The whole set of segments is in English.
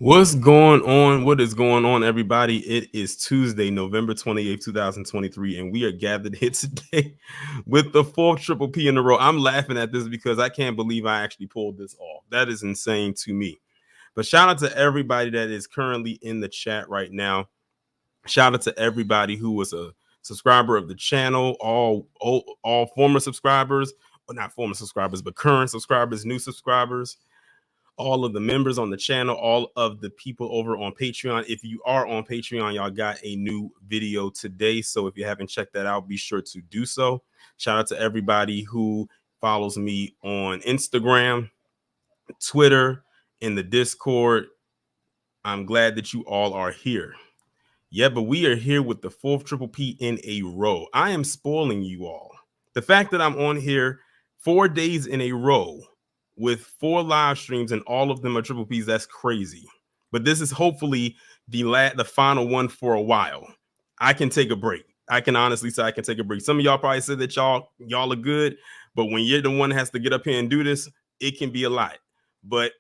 What's going on? What is going on, everybody? It is Tuesday, November 28th, 2023, and we are gathered here today with the fourth triple P in a row. I'm laughing at this because I can't believe I actually pulled this off. That is insane to me. But shout out to everybody that is currently in the chat right now. Shout out to everybody who was a subscriber of the channel, all former subscribers, or not former subscribers, but current subscribers, new subscribers, all of the members on the channel, all of the people over on Patreon. If you are on Patreon, y'all got a new video today. So if you haven't checked that out, be sure to do so. Shout out to everybody who follows me on Instagram, Twitter, in the Discord. I'm glad that you all are here. Yeah, but we are here with the fourth triple P in a row. I am spoiling you all. The fact that I'm on here 4 days in a row with 4 live streams and all of them are triple P's, that's crazy. But this is hopefully the final one for a while. I can take a break. I can honestly say I can take a break. Some of y'all probably said that y'all are good, but when you're the one that has to get up here and do this, it can be a lot. But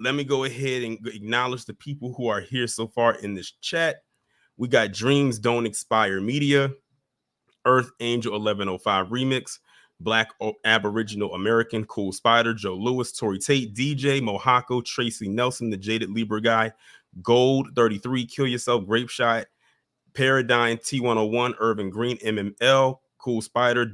let me go ahead and acknowledge the people who are here so far in this chat. We got Dreams Don't Expire Media, Earth Angel 1105 Remix, Black Aboriginal American, Cool Spider, Joe Lewis, Tori Tate, DJ, Mohako, Tracy Nelson, the Jaded Libra Guy, Gold 33, Kill Yourself, Grape Shot, Paradigm, T101, Irvin Green, MML, Cool Spider,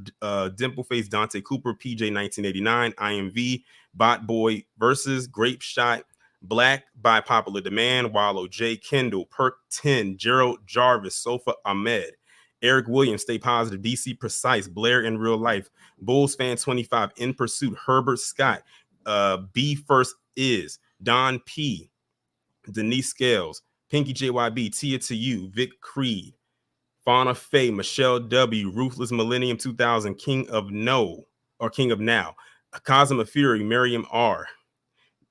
Dimple Face, Dante Cooper, PJ 1989, IMV, Bot Boy versus Grape Shot, Black by Popular Demand, Wallow J, Kendall, Perk 10, Gerald Jarvis, Sofa Ahmed, Eric Williams, Stay Positive, DC Precise, Blair in Real Life, Bulls Fan 25, In Pursuit, Herbert Scott, B First Is, Don P, Denise Scales, Pinky JYB, Tia to You, Vic Creed, Fauna Faye, Michelle W, Ruthless Millennium 2000, King of Now, Cosma Fury, Miriam R,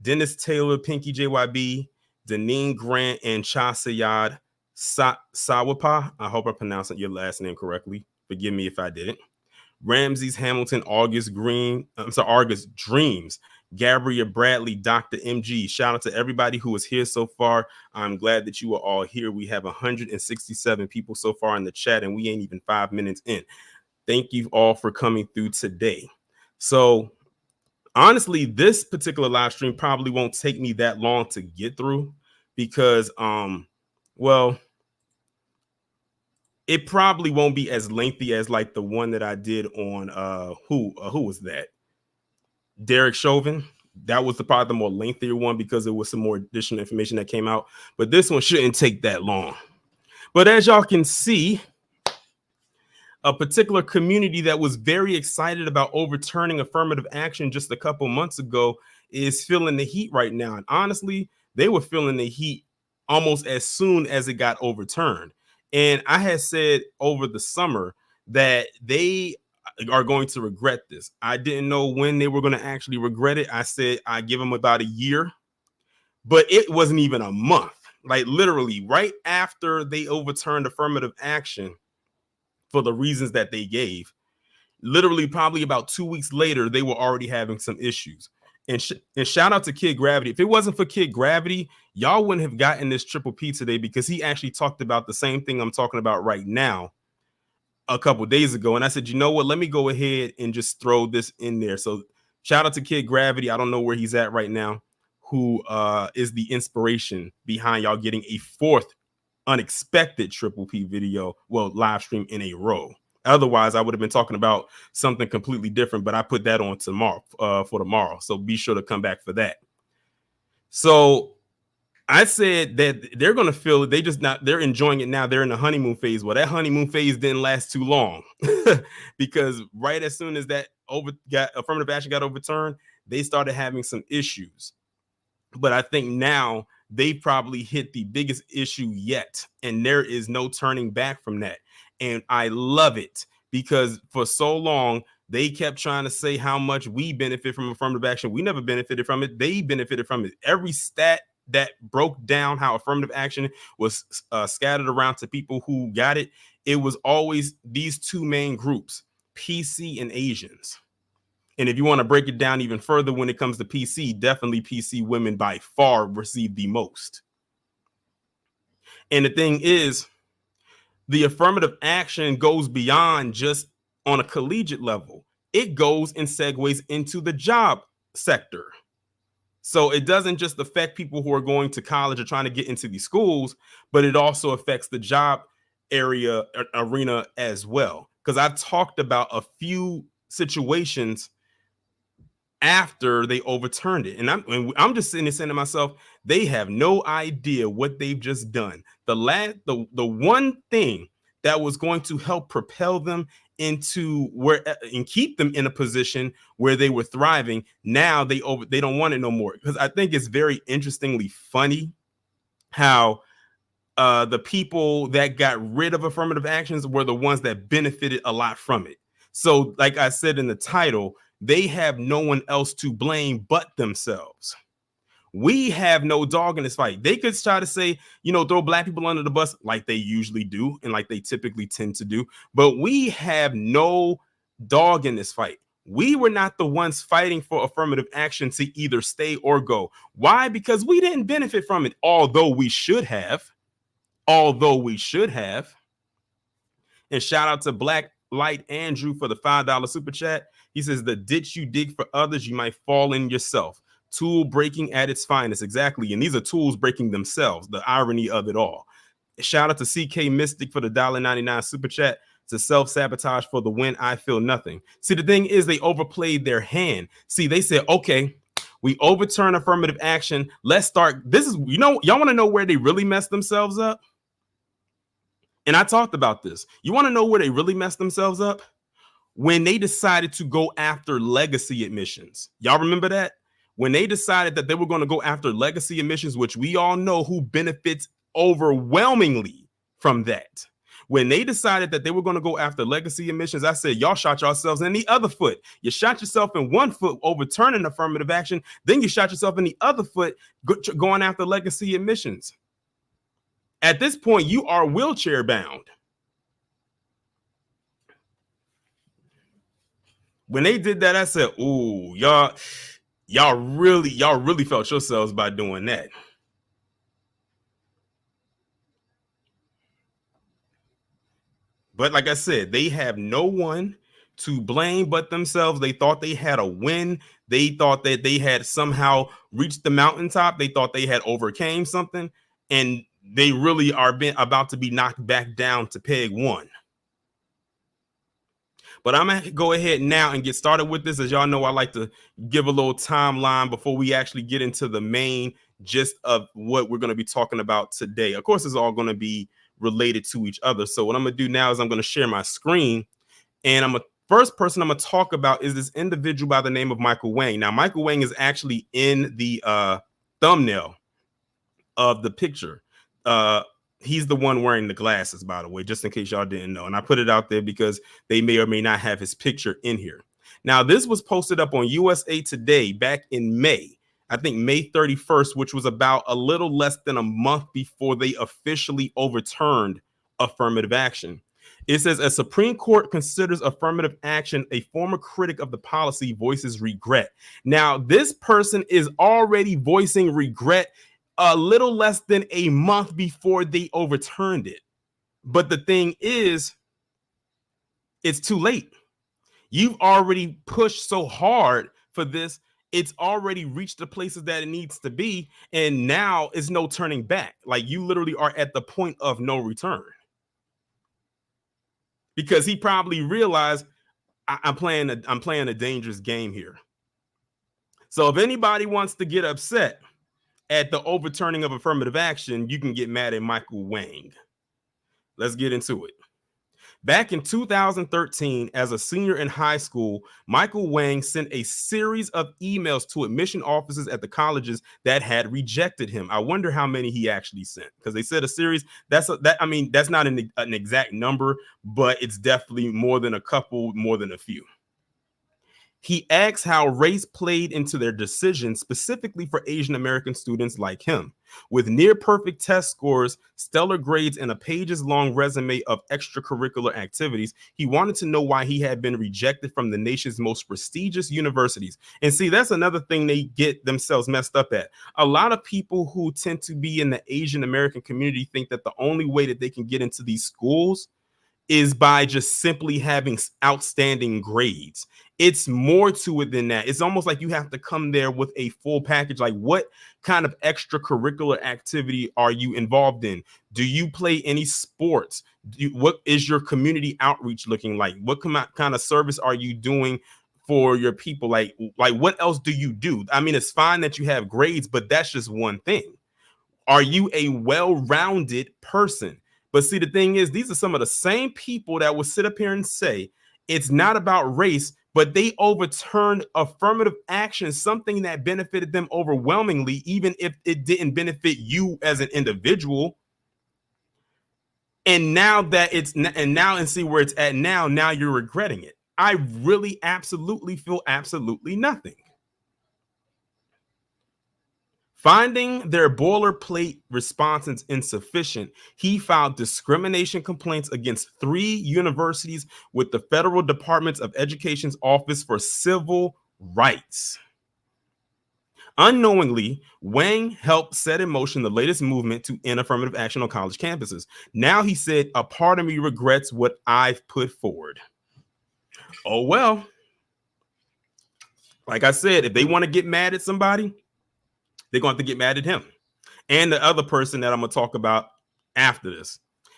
Dennis Taylor, Pinky JYB, Deneen Grant, and Chasayad Sawapa. I hope I pronounced your last name correctly. Forgive me if I didn't. Ramses Hamilton, August Dreams, Gabrielle Bradley, Dr. MG. Shout out to everybody who is here so far. I'm glad that you are all here. We have 167 people so far in the chat, and we ain't even 5 minutes in. Thank you all for coming through today. So honestly, this particular live stream probably won't take me that long to get through because, it probably won't be as lengthy as like the one that I did on who was that? Derek Chauvin. That was probably the more lengthier one because it was some more additional information that came out. But this one shouldn't take that long. But as y'all can see, a particular community that was very excited about overturning affirmative action just a couple months ago is feeling the heat right now. And honestly, they were feeling the heat almost as soon as it got overturned. And I had said over the summer that they are going to regret this. I didn't know when they were going to actually regret it. I said I give them about a year, but it wasn't even a month. Like literally right after they overturned affirmative action for the reasons that they gave, literally probably about 2 weeks later, they were already having some issues. And shout out to Kid Gravity. If it wasn't for Kid Gravity, y'all wouldn't have gotten this triple P today because he actually talked about the same thing I'm talking about right now a couple days ago. And I said, you know what? Let me go ahead and just throw this in there. So shout out to Kid Gravity. I don't know where he's at right now, who is the inspiration behind y'all getting a fourth unexpected triple P video, live stream in a row. Otherwise, I would have been talking about something completely different, but I put that on tomorrow for tomorrow. So be sure to come back for that. So I said that they're going to feel it. They're enjoying it now. They're in the honeymoon phase. Well, that honeymoon phase didn't last too long because right as soon as that affirmative action got overturned, they started having some issues. But I think now they probably hit the biggest issue yet, and there is no turning back from that. And I love it because for so long, they kept trying to say how much we benefit from affirmative action. We never benefited from it. They benefited from it. Every stat that broke down how affirmative action was scattered around to people who got it, it was always these two main groups, PC and Asians. And if you want to break it down even further, when it comes to PC, definitely PC women by far receive the most. And the thing is, the affirmative action goes beyond just on a collegiate level. It goes and segues into the job sector. So it doesn't just affect people who are going to college or trying to get into these schools, but it also affects the job arena as well. Because I've talked about a few situations after they overturned it. And I'm just sitting there saying to myself, they have no idea what they've just done. The one thing that was going to help propel them into where and keep them in a position where they were thriving, now they don't want it no more. Because I think it's very interestingly funny how the people that got rid of affirmative actions were the ones that benefited a lot from it. So, like I said in the title, they have no one else to blame but themselves. We have no dog in this fight. They could try to say, throw black people under the bus like they usually do and like they typically tend to do. But we have no dog in this fight. We were not the ones fighting for affirmative action to either stay or go. Why? Because we didn't benefit from it, although we should have. And shout out to Black Light Andrew for the $5 super chat. He says, the ditch you dig for others, you might fall in yourself. Tool breaking at its finest. Exactly. And these are tools breaking themselves. The irony of it all. Shout out to CK Mystic for the $1.99 super chat. To self-sabotage for the win. I feel nothing. See, the thing is, they overplayed their hand. See, they said, okay, we overturn affirmative action. Let's start. This is, y'all want to know where they really messed themselves up? And I talked about this. You want to know where they really messed themselves up? When they decided to go after legacy admissions. Y'all remember that? When they decided that they were going to go after legacy admissions, which we all know who benefits overwhelmingly from that. When they decided that they were going to go after legacy admissions, I said, y'all shot yourselves in the other foot. You shot yourself in one foot overturning affirmative action. Then you shot yourself in the other foot going after legacy admissions. At this point, you are wheelchair bound. When they did that, I said, "Ooh, y'all really felt yourselves by doing that." But like I said, they have no one to blame but themselves. They thought they had a win. They thought that they had somehow reached the mountaintop. They thought they had overcame something, and they really are about to be knocked back down to peg one. But I'm going to go ahead now and get started with this. As y'all know, I like to give a little timeline before we actually get into the main gist of what we're going to be talking about today. Of course, it's all going to be related to each other. So what I'm going to do now is I'm going to share my screen. And first person I'm going to talk about is this individual by the name of Michael Wang. Now, Michael Wang is actually in the thumbnail of the picture. He's the one wearing the glasses, by the way, just in case y'all didn't know. And I put it out there because they may or may not have his picture in here. Now, this was posted up on USA Today back in May, I think May 31st, which was about a little less than a month before they officially overturned affirmative action. It says, as Supreme Court considers affirmative action, a former critic of the policy voices regret. Now, this person is already voicing regret a little less than a month before they overturned it. But the thing is, it's too late. You've already pushed so hard for this. It's already reached the places that it needs to be. And now it's no turning back. Like, you literally are at the point of no return. Because he probably realized I'm playing a dangerous game here. So if anybody wants to get upset at the overturning of affirmative action, you can get mad at Michael Wang. Let's get into it. Back in 2013, as a senior in high school, Michael Wang sent a series of emails to admission offices at the colleges that had rejected him. I wonder how many he actually sent, because they said a series. That's not an exact number, but it's definitely more than a couple, more than a few. He asks how race played into their decisions, specifically for Asian American students like him. With near perfect test scores, stellar grades, and a pages long resume of extracurricular activities, he wanted to know why he had been rejected from the nation's most prestigious universities. And see, that's another thing they get themselves messed up at. A lot of people who tend to be in the Asian American community think that the only way that they can get into these schools is by just simply having outstanding grades. It's more to it than that. It's almost like you have to come there with a full package. Like, what kind of extracurricular activity are you involved in? Do you play any sports? What is your community outreach looking like? What kind of service are you doing for your people? Like what else do you do? I mean, it's fine that you have grades, but that's just one thing. Are you a well-rounded person? But see, the thing is, these are some of the same people that will sit up here and say it's not about race, but they overturned affirmative action, something that benefited them overwhelmingly, even if it didn't benefit you as an individual. And now that and see where it's at now you're regretting it. I really absolutely feel absolutely nothing. Finding their boilerplate responses insufficient, he filed discrimination complaints against 3 universities with the Federal Department of Education's Office for Civil Rights. Unknowingly, Wang helped set in motion the latest movement to end affirmative action on college campuses. Now he said, a part of me regrets what I've put forward. Oh, well, like I said, if they want to get mad at somebody, they're going to have to get mad at him and the other person that I'm going to talk about after this.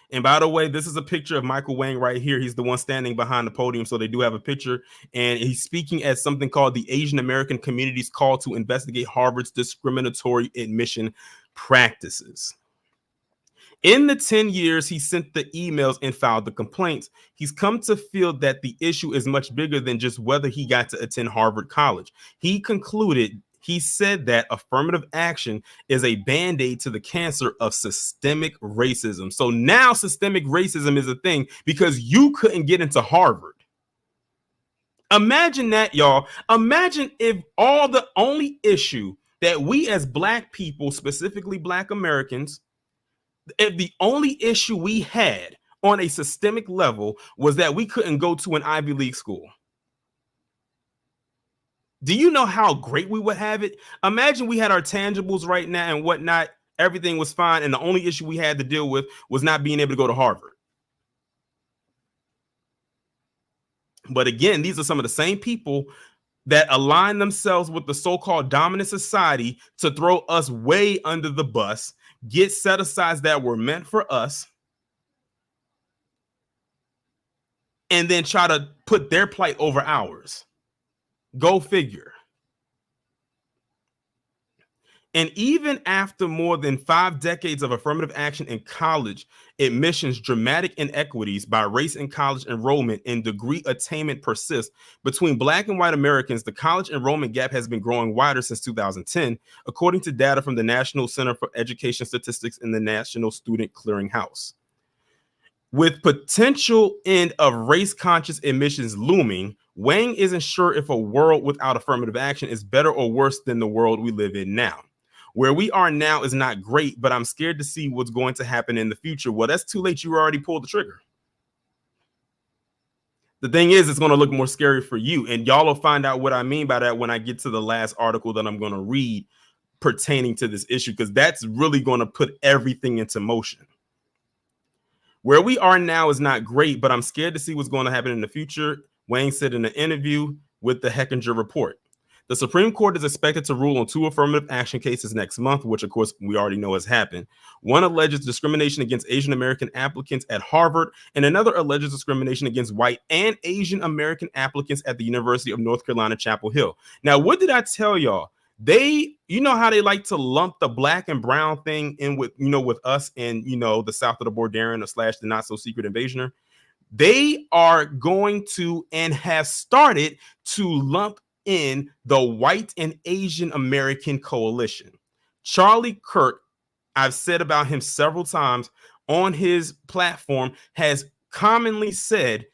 And by the way, this is a picture of Michael Wang right here. He's the one standing behind the podium. So they do have a picture. And he's speaking at something called the Asian American Community's Call to Investigate Harvard's Discriminatory Admission Practices. In the 10 years he sent the emails and filed the complaints, he's come to feel that the issue is much bigger than just whether he got to attend Harvard College. He said that affirmative action is a band-aid to the cancer of systemic racism. So now systemic racism is a thing because you couldn't get into Harvard. Imagine that, y'all. Imagine if the only issue that we as Black people, specifically Black Americans, if the only issue we had on a systemic level was that we couldn't go to an Ivy League school. Do you know how great we would have it? Imagine we had our tangibles right now and whatnot. Everything was fine. And the only issue we had to deal with was not being able to go to Harvard. But again, these are some of the same people that align themselves with the so-called dominant society to throw us way under the bus, get set-asides that were meant for us, and then try to put their plight over ours. Go figure. And even after more than 5 decades of affirmative action in college admissions, dramatic inequities by race in college enrollment and degree attainment persist. Between Black and white Americans, the college enrollment gap has been growing wider since 2010, according to data from the National Center for Education Statistics and the National Student Clearinghouse. With potential end of race-conscious admissions looming, Wang isn't sure if a world without affirmative action is better or worse than the world we live in now. Where we are now is not great, but I'm scared to see what's going to happen in the future. Well, that's too late. You already pulled the trigger. The thing is, it's going to look more scary for you. And y'all will find out what I mean by that when I get to the last article that I'm going to read pertaining to this issue, because that's really going to put everything into motion. Where we are now is not great, but I'm scared to see what's going to happen in the future, Wang said in an interview with the Hechinger Report. The Supreme Court is expected to rule on 2 affirmative action cases next month, which, of course, we already know has happened. One alleges discrimination against Asian American applicants at Harvard, and another alleges discrimination against white and Asian American applicants at the University of North Carolina, Chapel Hill. Now, what did I tell y'all? You know how they like to lump the Black and brown thing in with, with us and, the South of the Borderian / the not so secret invasioner. They are going to and have started to lump in the white and Asian American coalition. Charlie Kirk, I've said about him several times on his platform, has commonly said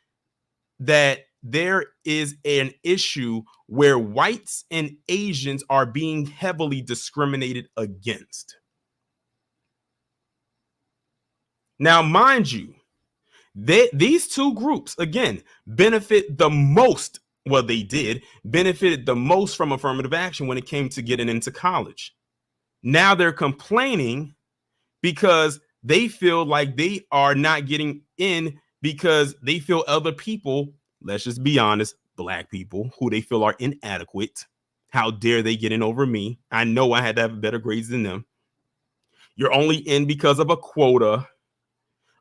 that there is an issue where whites and Asians are being heavily discriminated against. Now, mind you, these two groups, again, benefit the most. Well, they did benefited the most from affirmative action when it came to getting into college. Now they're complaining because they feel like they are not getting in because they feel other people, let's just be honest, black people who they feel are inadequate. How dare they get in over me? I know I had to have better grades than them. You're only in because of a quota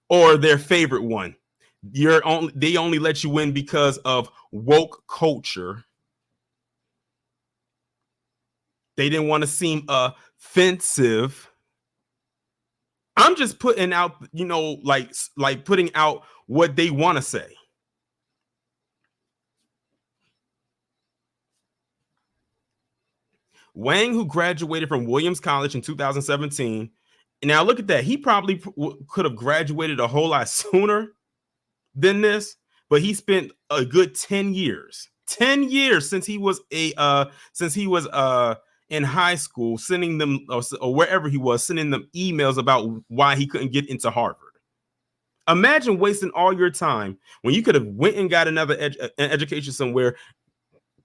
or their favorite one. They only let you in because of woke culture. They didn't want to seem offensive. I'm just putting out, like putting out what they want to say. Wang, who graduated from Williams College in 2017. Now look at that. He probably could have graduated a whole lot sooner than this, but he spent a good 10 years since he was in high school, sending them or wherever he was, sending them emails about why he couldn't get into Harvard. Imagine wasting all your time when you could have went and got another education somewhere,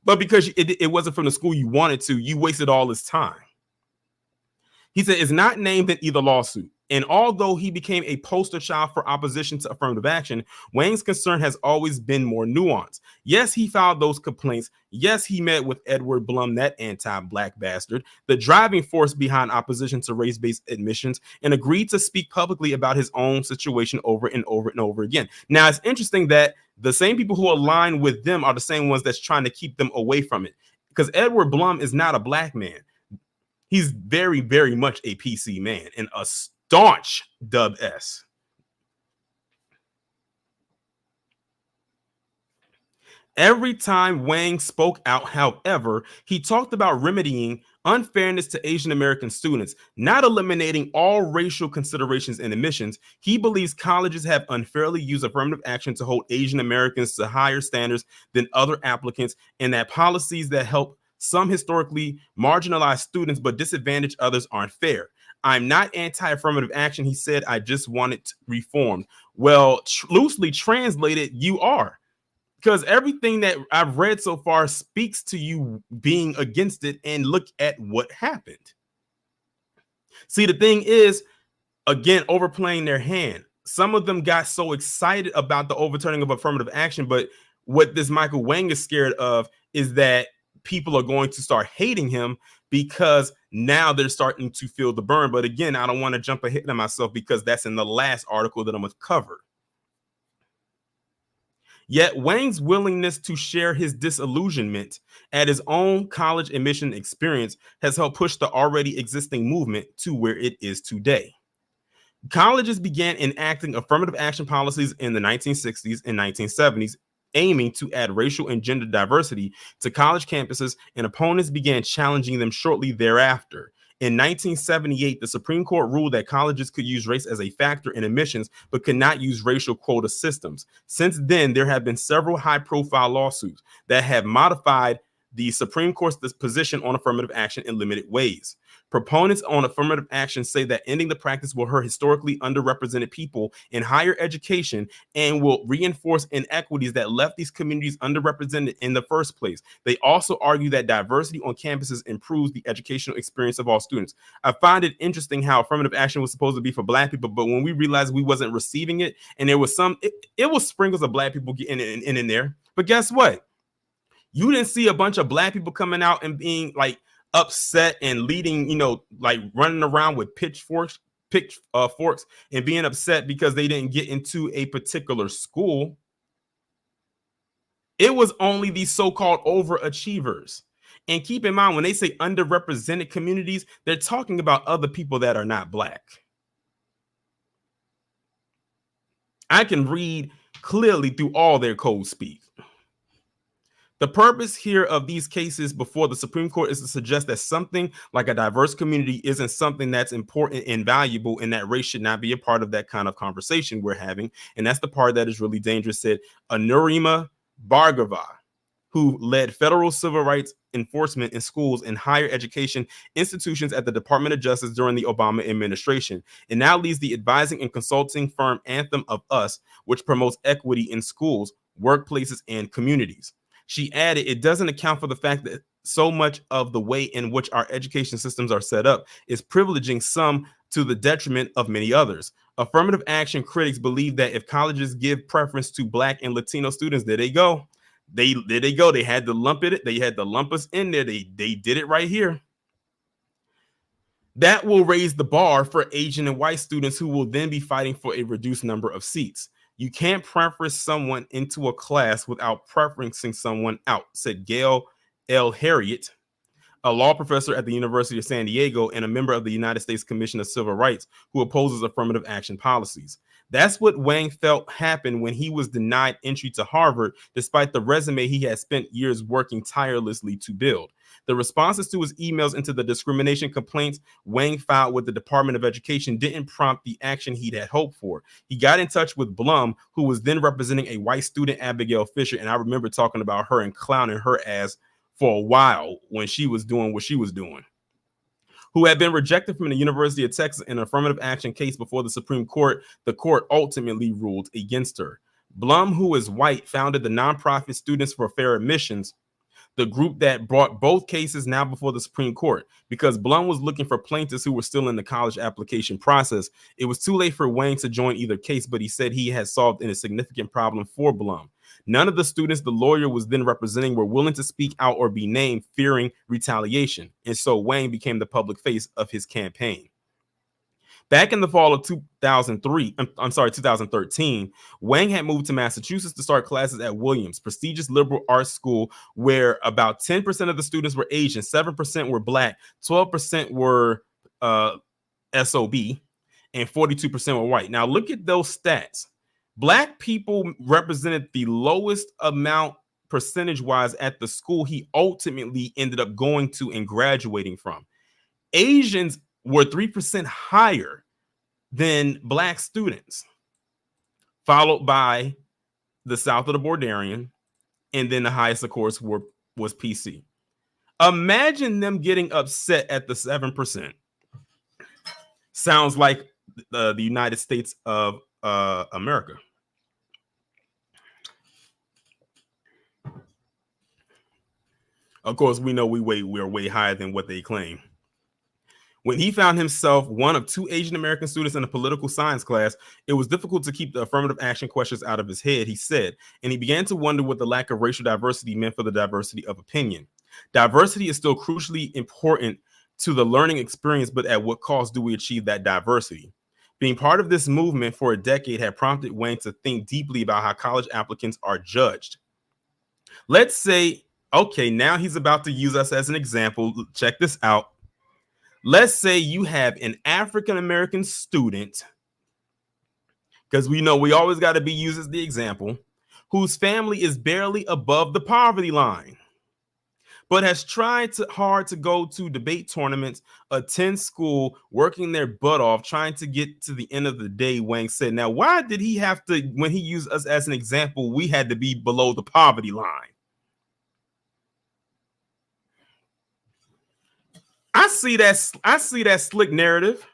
but because it wasn't from the school you wanted to, you wasted all this time. He said it's not named in either lawsuit. And although he became a poster child for opposition to affirmative action, Wang's concern has always been more nuanced. Yes, he filed those complaints. Yes, he met with Edward Blum, that anti-black bastard, the driving force behind opposition to race-based admissions, and agreed to speak publicly about his own situation over and over and over again. Now, it's interesting that the same people who align with them are the same ones that's trying to keep them away from it, because Edward Blum is not a black man. He's very, very much a PC man and a staunch Dub S. Every time Wang spoke out, however, he talked about remedying unfairness to Asian American students, not eliminating all racial considerations in admissions. He believes colleges have unfairly used affirmative action to hold Asian Americans to higher standards than other applicants, and that policies that help some historically marginalized students but disadvantage others aren't fair. I'm not anti-affirmative action, he said. I just want it reformed. Well, loosely translated, you are. Because everything that I've read so far speaks to you being against it, and look at what happened. See, the thing is, again, overplaying their hand. Some of them got so excited about the overturning of affirmative action, but what this Michael Wang is scared of is that people are going to start hating him because now they're starting to feel the burn. But again, I don't want to jump ahead of myself because that's in the last article that I'm going to cover. Yet Wang's willingness to share his disillusionment at his own college admission experience has helped push the already existing movement to where it is today. Colleges began enacting affirmative action policies in the 1960s and 1970s, aiming to add racial and gender diversity to college campuses, and opponents began challenging them shortly thereafter. In 1978, the Supreme Court ruled that colleges could use race as a factor in admissions, but could not use racial quota systems. Since then, there have been several high-profile lawsuits that have modified the Supreme Court's position on affirmative action in limited ways. Proponents on affirmative action say that ending the practice will hurt historically underrepresented people in higher education and will reinforce inequities that left these communities underrepresented in the first place. They also argue that diversity on campuses improves the educational experience of all students. I find it interesting how affirmative action was supposed to be for black people, but when we realized we wasn't receiving it, and there was it was sprinkles of black people getting in there. But guess what? You didn't see a bunch of black people coming out and being like upset and leading, like running around with pitchforks and being upset because they didn't get into a particular school. It was only these so-called overachievers. And keep in mind, when they say underrepresented communities, they're talking about other people that are not black. I can read clearly through all their code speak. The purpose here of these cases before the Supreme Court is to suggest that something like a diverse community isn't something that's important and valuable, and that race should not be a part of that kind of conversation we're having. And that's the part that is really dangerous, said Anurima Bhargava, who led federal civil rights enforcement in schools and higher education institutions at the Department of Justice during the Obama administration, and now leads the advising and consulting firm Anthem of Us, which promotes equity in schools, workplaces, and communities. She added, it doesn't account for the fact that so much of the way in which our education systems are set up is privileging some to the detriment of many others. Affirmative action critics believe that if colleges give preference to Black and Latino students, there they go. There they go. They had to lump it. They had to lump us in there. They did it right here. That will raise the bar for Asian and white students who will then be fighting for a reduced number of seats. You can't preference someone into a class without preferencing someone out, said Gail L. Harriet, a law professor at the University of San Diego and a member of the United States Commission of Civil Rights who opposes affirmative action policies. That's what Wang felt happened when he was denied entry to Harvard, despite the resume he had spent years working tirelessly to build. The responses to his emails into the discrimination complaints Wang filed with the Department of Education didn't prompt the action he'd had hoped for. He got in touch with Blum, who was then representing a white student, Abigail Fisher, and I remember talking about her and clowning her ass for a while when she was doing what she was doing, who had been rejected from the University of Texas in an affirmative action case before the Supreme Court. The court ultimately ruled against her. Blum, who is white, founded the nonprofit Students for Fair Admissions, the group that brought both cases now before the Supreme Court. Because Blum was looking for plaintiffs who were still in the college application process, it was too late for Wang to join either case, but he said he had solved a significant problem for Blum. None of the students the lawyer was then representing were willing to speak out or be named, fearing retaliation. And so Wang became the public face of his campaign. Back in the fall of 2013, Wang had moved to Massachusetts to start classes at Williams, prestigious liberal arts school, where about 10% of the students were Asian, 7% were Black, 12% were SOB, and 42% were white. Now look at those stats. Black people represented the lowest amount percentage-wise at the school he ultimately ended up going to and graduating from. Asians were 3% higher than Black students, followed by the South of the Borderian, and then the highest, of course, was PC. Imagine them getting upset at the 7%. Sounds like the United States of America. Of course, we know we're way higher than what they claim. When he found himself one of 2 Asian American students in a political science class, it was difficult to keep the affirmative action questions out of his head, he said, and he began to wonder what the lack of racial diversity meant for the diversity of opinion. Diversity is still crucially important to the learning experience, but at what cost do we achieve that diversity? Being part of this movement for a decade had prompted Wang to think deeply about how college applicants are judged. Let's say, okay, now he's about to use us as an example. Check this out. Let's say you have an African-American student, because we know we always got to be used as the example, whose family is barely above the poverty line, but has tried hard to go to debate tournaments, attend school, working their butt off, trying to get to the end of the day, Wang said. Now, why did he have to, when he used us as an example, we had to be below the poverty line? I see that slick narrative.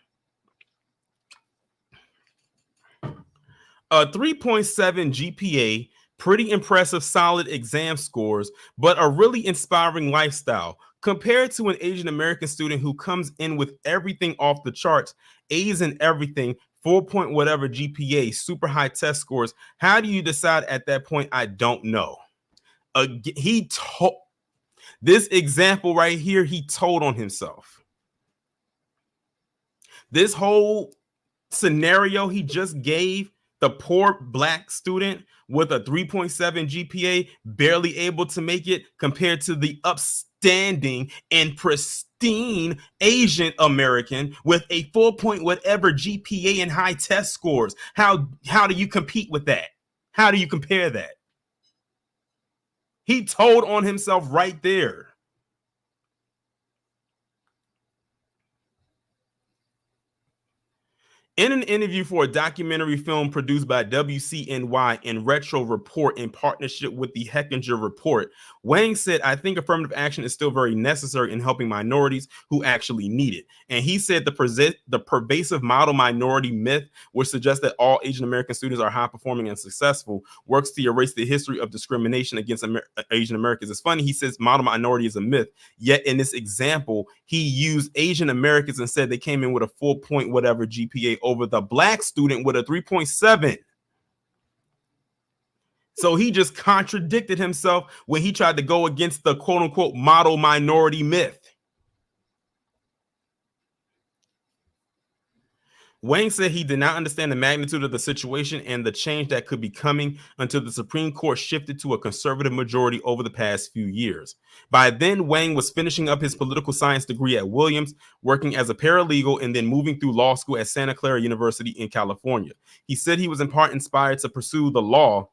A 3.7 GPA, pretty impressive, solid exam scores, but a really inspiring lifestyle. Compared to an Asian American student who comes in with everything off the charts, A's in everything, 4 point whatever GPA, super high test scores. How do you decide at that point? I don't know. He told this example right here, he told on himself. This whole scenario he just gave, the poor Black student with a 3.7 GPA, barely able to make it, compared to the upstanding and pristine Asian American with a 4 point whatever GPA and high test scores. How do you compete with that? How do you compare that? He told on himself right there. In an interview for a documentary film produced by WCNY and Retro Report in partnership with the Hechinger Report, Wang said, I think affirmative action is still very necessary in helping minorities who actually need it. And he said the pervasive model minority myth, which suggests that all Asian American students are high performing and successful, works to erase the history of discrimination against Asian Americans. It's funny, he says model minority is a myth, yet in this example, he used Asian Americans and said they came in with a 4 point whatever GPA over the black student with a 3.7. So he just contradicted himself when he tried to go against the quote unquote model minority myth. Wang said he did not understand the magnitude of the situation and the change that could be coming until the Supreme Court shifted to a conservative majority over the past few years. By then, Wang was finishing up his political science degree at Williams, working as a paralegal, and then moving through law school at Santa Clara University in California. He said he was in part inspired to pursue the law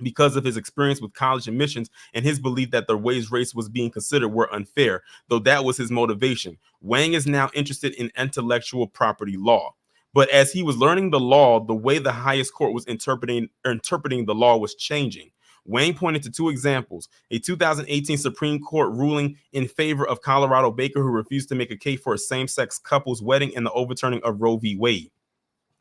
because of his experience with college admissions and his belief that the ways race was being considered were unfair, though that was his motivation. Wang is now interested in intellectual property law. But as he was learning the law, the way the highest court was interpreting the law was changing. Wang pointed to two examples: a 2018 Supreme Court ruling in favor of Colorado baker who refused to make a case for a same-sex couple's wedding, and the overturning of Roe v. Wade,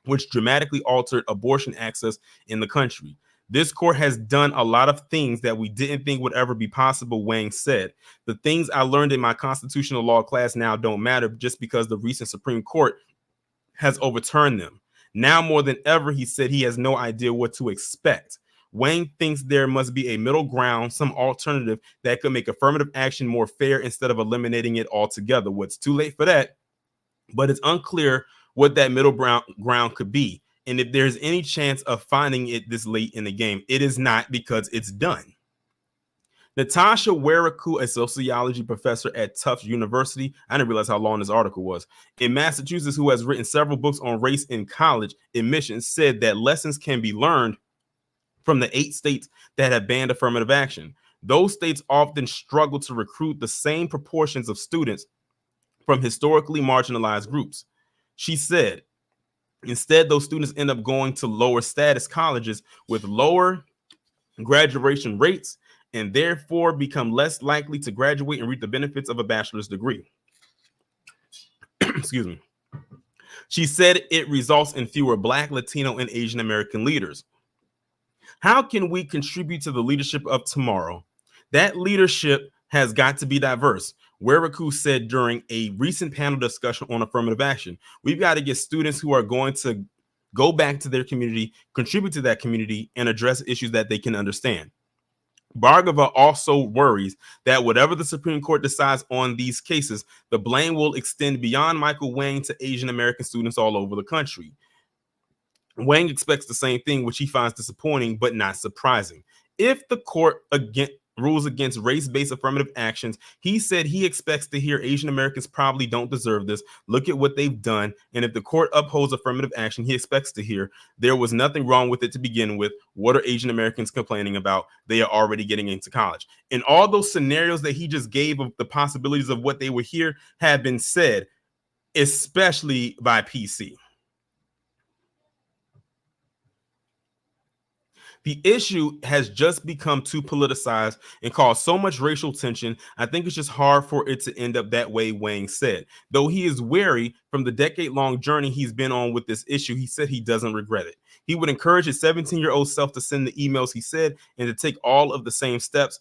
which dramatically altered abortion access in the country. This court has done a lot of things that we didn't think would ever be possible, Wang said. The things I learned in my constitutional law class now don't matter just because the recent Supreme Court has overturned them. Now more than ever, he said he has no idea what to expect. Wang thinks there must be a middle ground, some alternative that could make affirmative action more fair instead of eliminating it altogether. What's too late for that, but it's unclear what that middle ground could be. And if there's any chance of finding it this late in the game, it is not, because it's done. Natasha Weraku, a sociology professor at Tufts University, I didn't realize how long this article was, in Massachusetts, who has written several books on race in college admissions, said that lessons can be learned from the 8 states that have banned affirmative action. Those states often struggle to recruit the same proportions of students from historically marginalized groups. She said, instead, those students end up going to lower status colleges with lower graduation rates and therefore become less likely to graduate and reap the benefits of a bachelor's degree. Excuse me. She said it results in fewer Black, Latino, and Asian American leaders. How can we contribute to the leadership of tomorrow? That leadership has got to be diverse. Weraku said during a recent panel discussion on affirmative action, we've got to get students who are going to go back to their community, contribute to that community, and address issues that they can understand. Bhargava also worries that whatever the Supreme Court decides on these cases, the blame will extend beyond Michael Wang to Asian American students all over the country. Wang expects the same thing, which he finds disappointing but not surprising. If the court rules against race-based affirmative actions, he said he expects to hear Asian Americans probably don't deserve this. Look at what they've done. And if the court upholds affirmative action, he expects to hear there was nothing wrong with it to begin with. What are Asian Americans complaining about? They are already getting into college. And all those scenarios that he just gave of the possibilities of what they would hear have been said, especially by PC. The issue has just become too politicized and caused so much racial tension. I think it's just hard for it to end up that way, Wang said. Though he is wary from the decade-long journey he's been on with this issue, he said he doesn't regret it. He would encourage his 17-year-old self to send the emails he said and to take all of the same steps,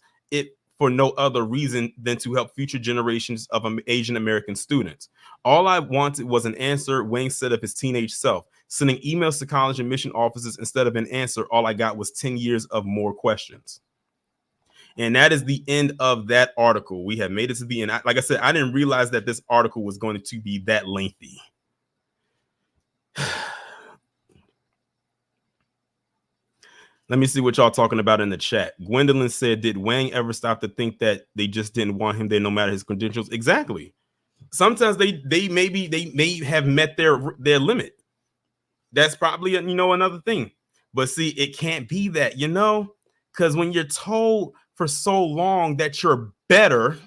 for no other reason than to help future generations of Asian American students. All I wanted was an answer, Wang said of his teenage self. Sending emails to college admission offices instead of an answer, all I got was 10 years of more questions. And that is the end of that article. We have made it to the end. Like I said, I didn't realize that this article was going to be that lengthy. Let me see what y'all talking about in the chat. Gwendolyn said, did Wang ever stop to think that they just didn't want him there no matter his credentials? Exactly. Sometimes they may have met their limit. That's probably another thing. But see, it can't be that, because when you're told for so long that you're better,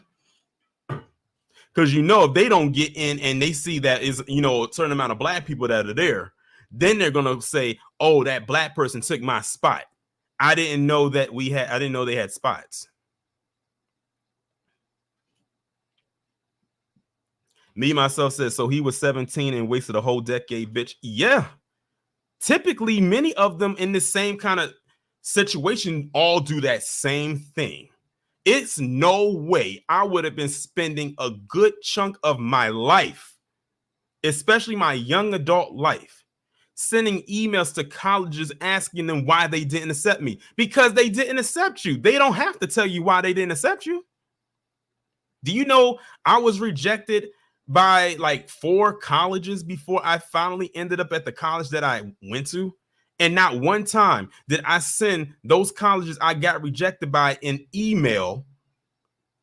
because if they don't get in and they see that is a certain amount of Black people that are there, Then they're gonna say, "Oh, that black person took my spot. I didn't know that I didn't know they had spots." Me myself says, so he was 17 and wasted a whole decade, bitch. Yeah. Typically, many of them in the same kind of situation all do that same thing. It's no way I would have been spending a good chunk of my life, especially my young adult life, sending emails to colleges asking them why they didn't accept me, because they didn't accept you. They don't have to tell you why they didn't accept you. Do you know I was rejected by like 4 colleges before I finally ended up at the college that I went to? And not one time did I send those colleges I got rejected by an email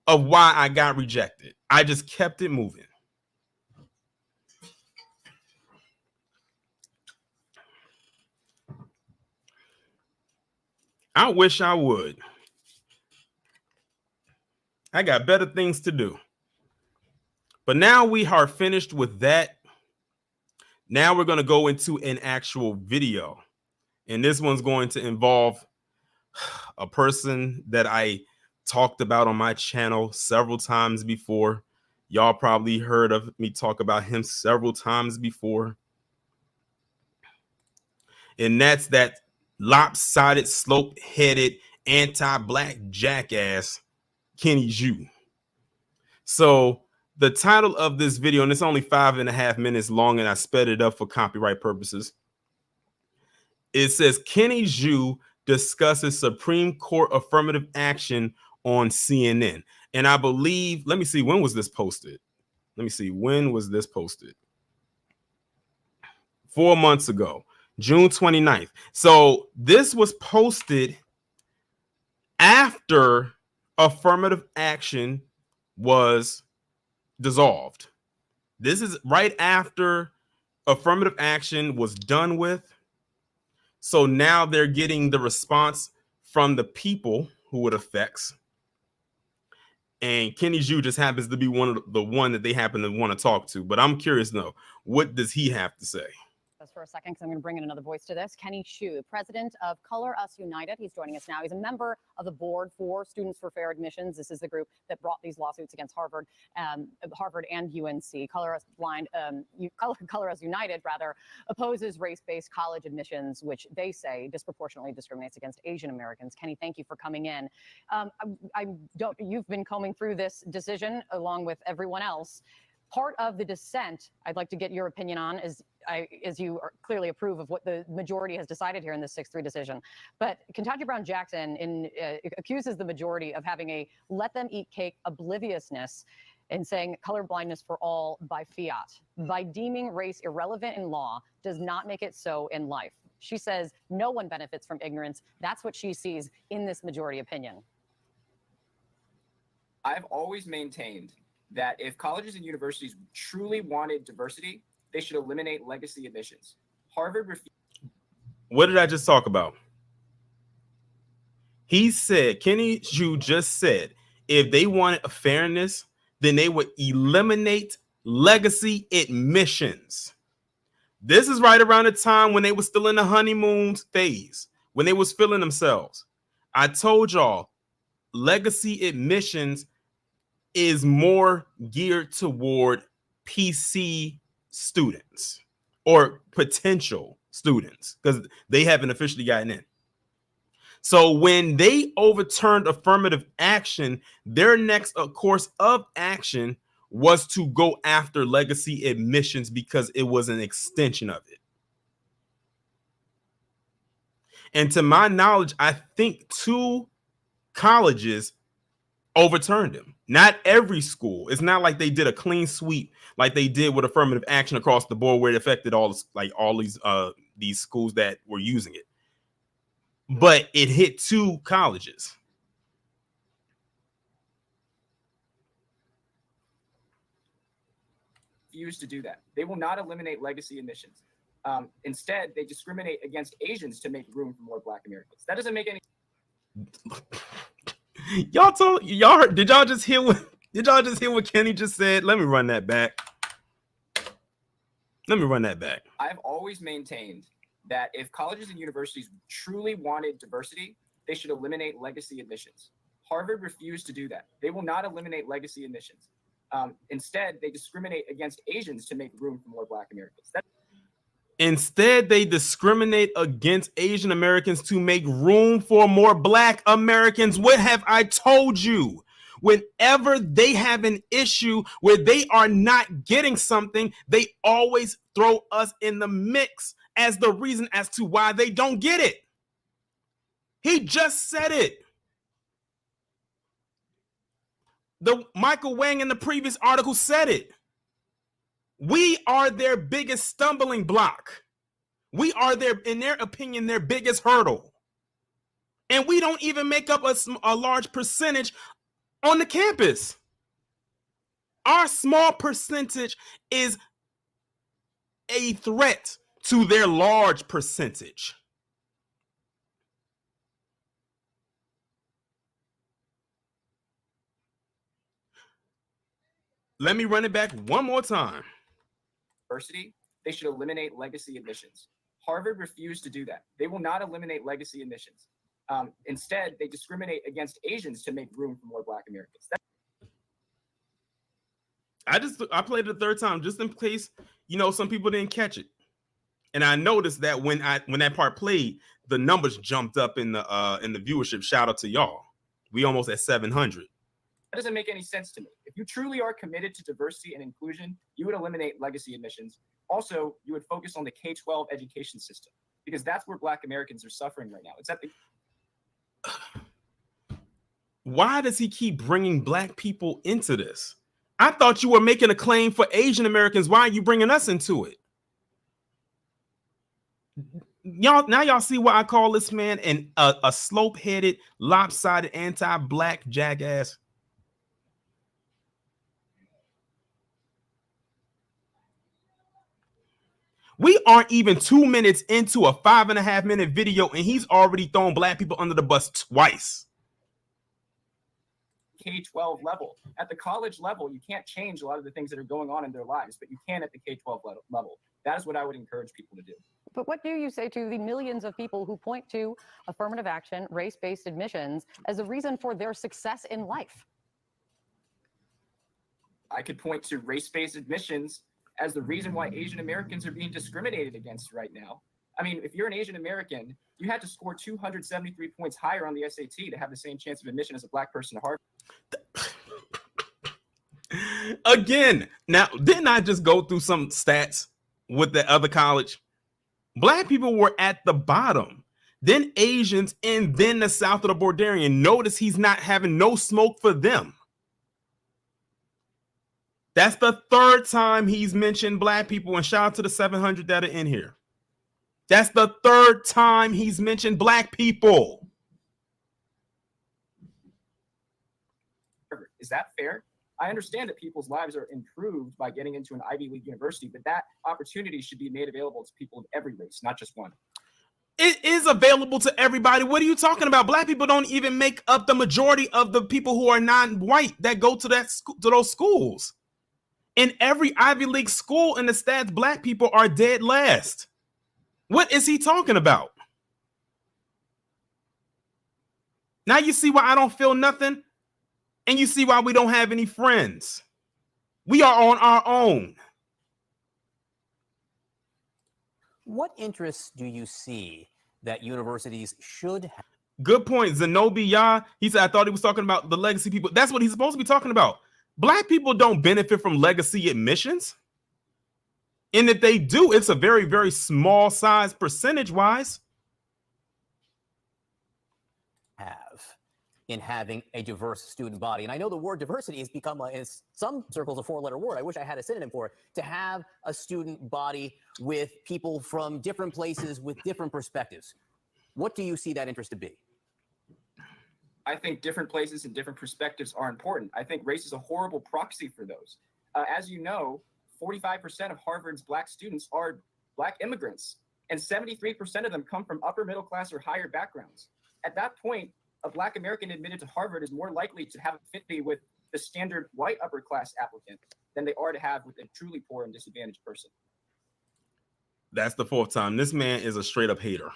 of why I got rejected. I just kept it moving. I wish I would. I got better things to do. But now we are finished with that. Now we're going to go into an actual video. And this one's going to involve a person that I talked about on my channel several times before. Y'all probably heard of me talk about him several times before. And that's that lopsided, slope-headed, anti-black jackass, Kenny Xu. So the title of this video, and it's only 5.5 minutes long, and I sped it up for copyright purposes. It says Kenny Xu discusses Supreme Court affirmative action on CNN. And I believe, let me see, when was this posted? Let me see, when was this posted? 4 months ago, June 29th. So this was posted after affirmative action was dissolved. This is right after affirmative action was done with. So now they're getting the response from the people who it affects. And Kenny Xu just happens to be the one that they happen to want to talk to. But I'm curious to know, what does he have to say? For a second, because I'm going to bring in another voice to this. Kenny Xu, president of Color Us United. He's joining us now. He's a member of the board for Students for Fair Admissions. This is the group that brought these lawsuits against Harvard and UNC. Color Us United, rather, opposes race-based college admissions, which they say disproportionately discriminates against Asian Americans. Kenny, thank you for coming in. You've been combing through this decision along with everyone else. Part of the dissent, I'd like to get your opinion on, as you clearly approve of what the majority has decided here in this 6-3 decision. But Ketanji Brown Jackson accuses the majority of having a let them eat cake obliviousness and saying colorblindness for all by fiat. By deeming race irrelevant in law does not make it so in life. She says no one benefits from ignorance. That's what she sees in this majority opinion. I've always maintained that if colleges and universities truly wanted diversity, they should eliminate legacy admissions. Harvard refused. What did I just talk about? He said, Kenny Xu just said, if they wanted a fairness, then they would eliminate legacy admissions. This is right around the time when they were still in the honeymoon phase, when they was feeling themselves. I told y'all, legacy admissions is more geared toward PC students or potential students because they haven't officially gotten in. So when they overturned affirmative action, their next course of action was to go after legacy admissions because it was an extension of it. And to my knowledge, I think 2 colleges overturned him. Not every school. It's not like they did a clean sweep like they did with affirmative action across the board where it affected all these schools that were using it. But it hit 2 colleges. Refuse to do that. They will not eliminate legacy admissions. Instead, they discriminate against Asians to make room for more Black Americans. That doesn't make any. Did y'all just hear what Kenny just said? Let me run that back. Let me run that back. I've always maintained that if colleges and universities truly wanted diversity, they should eliminate legacy admissions. Harvard refused to do that. They will not eliminate legacy admissions. Instead, they discriminate against Asians to make room for more Black Americans. Instead, they discriminate against Asian Americans to make room for more Black Americans. What have I told you? Whenever they have an issue where they are not getting something, they always throw us in the mix as the reason as to why they don't get it. He just said it. The Michael Wang in the previous article said it. We are their biggest stumbling block. We are in their opinion, their biggest hurdle. And we don't even make up a large percentage on the campus. Our small percentage is a threat to their large percentage. Let me run it back one more time. Diversity, they should eliminate legacy admissions. Harvard refused to do that. They will not eliminate legacy admissions. Instead, they discriminate against Asians to make room for more Black Americans. I played it a third time just in case, some people didn't catch it. And I noticed that when that part played, the numbers jumped up in the viewership. Shout out to y'all. We almost at 700. That doesn't make any sense to me. If you truly are committed to diversity and inclusion, you would eliminate legacy admissions. Also, you would focus on the K-12 education system, because that's where Black Americans are suffering right now. It's at the Why does he keep bringing Black people into this? I thought you were making a claim for Asian Americans. Why are you bringing us into it? Y'all see why I call this man a slope-headed, lopsided, anti-Black jackass? We aren't even 2 minutes into a 5.5-minute video, and he's already thrown Black people under the bus twice. K-12 level. At the college level, you can't change a lot of the things that are going on in their lives, but you can at the K-12 level. That is what I would encourage people to do. But what do you say to the millions of people who point to affirmative action, race-based admissions as a reason for their success in life? I could point to race-based admissions as the reason why Asian Americans are being discriminated against right now. I mean, if you're an Asian American, you had to score 273 points higher on the SAT to have the same chance of admission as a Black person to Harvard. Again, now, didn't I just go through some stats with the other college? Black people were at the bottom, then Asians, and then the south of the border. Notice he's not having no smoke for them. That's the third time he's mentioned Black people, and shout out to the 700 that are in here. That's the third time he's mentioned Black people. Is that fair? I understand that people's lives are improved by getting into an Ivy League university, but that opportunity should be made available to people of every race, not just one. It is available to everybody. What are you talking about? Black people don't even make up the majority of the people who are non-white that go to those schools. In every Ivy League school in the stats, Black people are dead last. What is he talking about? Now you see why I don't feel nothing, and you see why we don't have any friends. We are on our own. What interests do you see that universities should have? Good point. Zenobi Yah, he said, I thought he was talking about the legacy people. That's what he's supposed to be talking about. Black people don't benefit from legacy admissions. And if they do, it's a very, very small size percentage-wise. In having a diverse student body. And I know the word diversity has become, in some circles, a four-letter word. I wish I had a synonym for it. To have a student body with people from different places with different perspectives. What do you see that interest to be? I think different places and different perspectives are important. I think race is a horrible proxy for those. As you know, 45% of Harvard's Black students are Black immigrants, and 73% of them come from upper middle class or higher backgrounds. At that point, a Black American admitted to Harvard is more likely to have affinity with the standard white upper class applicant than they are to have with a truly poor and disadvantaged person. That's the fourth time. This man is a straight up hater.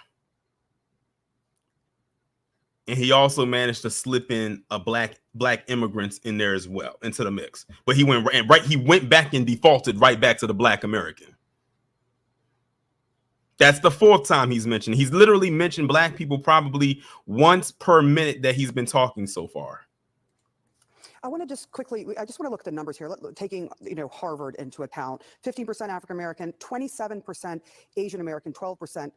And he also managed to slip in a black immigrants in there as well into the mix. But he went back and defaulted right back to the black American. That's the fourth time he's mentioned. He's literally mentioned black people probably once per minute that he's been talking so far. I want to just quickly, I just want to look at the numbers here, taking, Harvard into account. 15% African American, 27% Asian American, 12%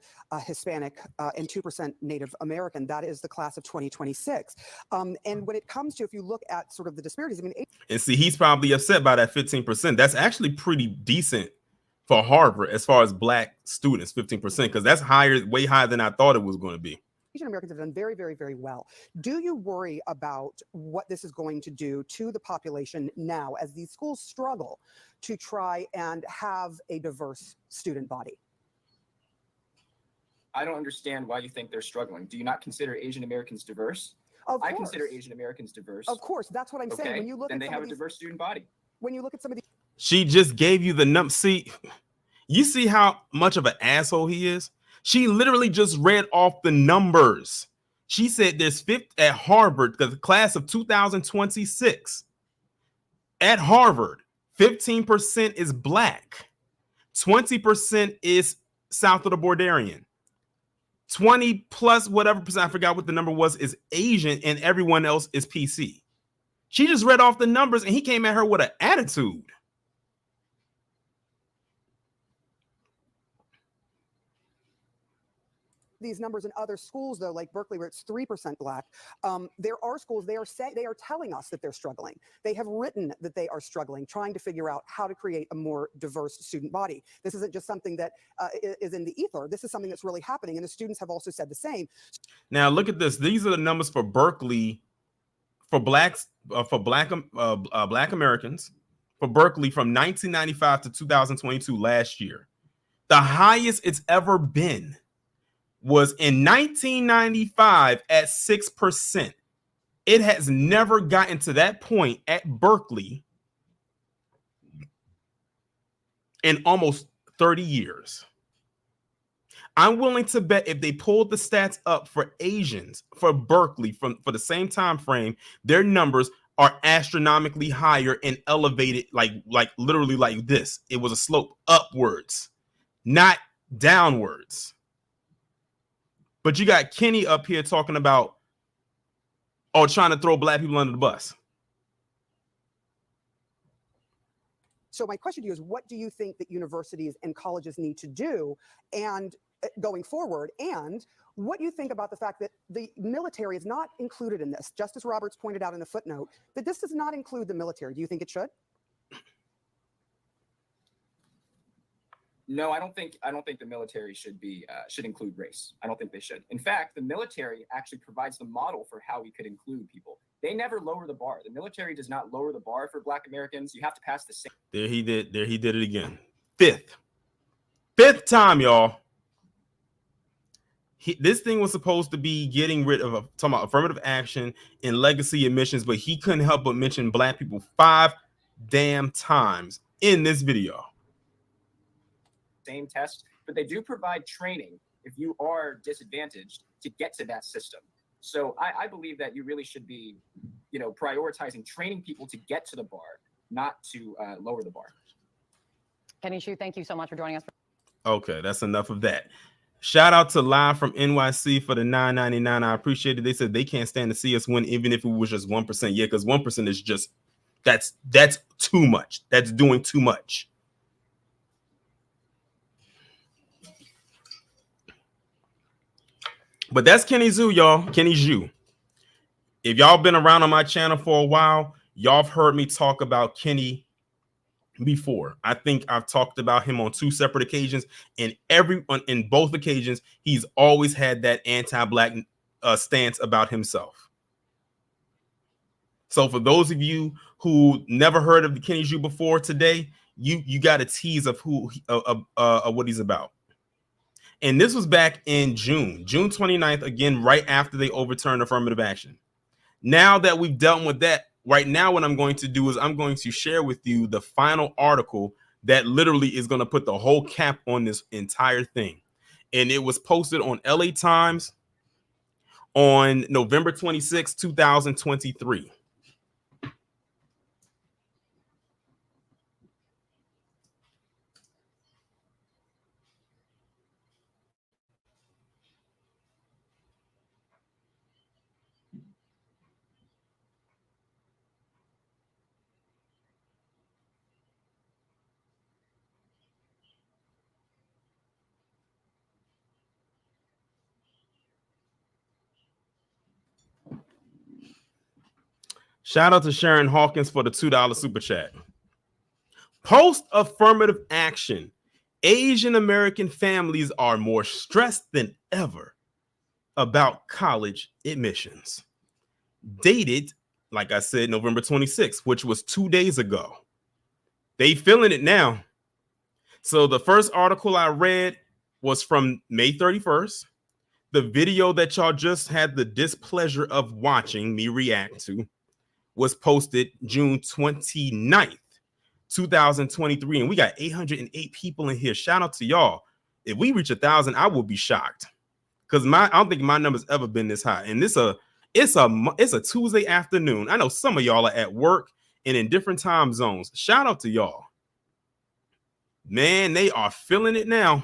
Hispanic, and 2% Native American. That is the class of 2026. And when it comes to, if you look at sort of the disparities, I mean, and see, he's probably upset by that 15%. That's actually pretty decent for Harvard as far as black students, 15%, because that's higher, way higher than I thought it was going to be. Asian Americans have done very, very, very well. Do you worry about what this is going to do to the population now as these schools struggle to try and have a diverse student body? I don't understand why you think they're struggling. Do you not consider Asian Americans diverse? I consider Asian Americans diverse. Of course, that's what I'm saying. When you look then at they have a diverse student body. When you look at some of these, she just gave you the number. See, you see how much of an asshole he is? She literally just read off the numbers. She said there's at Harvard, the class of 2026 at Harvard, 15% is black, 20% is south of the Borderian, 20 plus whatever percent, I forgot what the number was, is Asian, and everyone else is PC. She just read off the numbers and he came at her with an attitude. these numbers in other schools, though, like Berkeley, where it's 3% black, there are schools, they are telling us that they're struggling. They have written that they are struggling, trying to figure out how to create a more diverse student body. This isn't just something that is in the ether. This is something that's really happening, and the students have also said the same. Now look at this. These are the numbers for Berkeley for blacks, black Americans for Berkeley from 1995 to 2022 last year. The highest it's ever been was in 1995 at 6%. It has never gotten to that point at Berkeley in almost 30 years. I'm willing to bet if they pulled the stats up for Asians for Berkeley for the same time frame, their numbers are astronomically higher and elevated, like literally like this. It was a slope upwards, not downwards. But you got Kenny up here talking about, trying to throw black people under the bus. So my question to you is, what do you think that universities and colleges need to do and going forward? And what do you think about the fact that the military is not included in this? Justice Roberts pointed out in a footnote that this does not include the military. Do you think it should? No, I don't think the military should include race. I don't think they should. In fact, the military actually provides the model for how we could include people. They never lower the bar. The military does not lower the bar for Black Americans. You have to pass the same. There he did it again. Fifth time, y'all. This thing was supposed to be getting rid of talking about affirmative action and legacy admissions, but he couldn't help but mention black people 5 damn times in this video. Same test, but they do provide training if you are disadvantaged to get to that system. So I believe that you really should be, prioritizing training people to get to the bar, not to lower the bar. Kenny Xu, thank you so much for joining us. Okay, that's enough of that. Shout out to Live from NYC for the $9.99. I appreciate it. They said they can't stand to see us win, even if it was just 1%. Yeah, because 1% is just that's too much. That's doing too much. But that's Kenny Xu, y'all. Kenny Xu. If y'all been around on my channel for a while, y'all have heard me talk about Kenny before. I think I've talked about him on 2 separate occasions, and in both occasions, he's always had that anti-black stance about himself. So for those of you who never heard of the Kenny Xu before today, you got a tease of what he's about. And this was back in June 29th, again, right after they overturned affirmative action. Now that we've dealt with that, right now what I'm going to do is I'm going to share with you the final article that literally is going to put the whole cap on this entire thing. And it was posted on LA Times on November 26, 2023. Shout out to Sharon Hawkins for the $2 super chat. Post affirmative action. Asian American families are more stressed than ever about college admissions. Dated, like I said, November 26th, which was 2 days ago. They feeling it now. So the first article I read was from May 31st. The video that y'all just had the displeasure of watching me react to was posted June 29th, 2023. And we got 808 people in here. Shout out to y'all. If we reach 1,000, I will be shocked. Because I don't think my number's ever been this high. And it's a Tuesday afternoon. I know some of y'all are at work and in different time zones. Shout out to y'all. Man, they are feeling it now.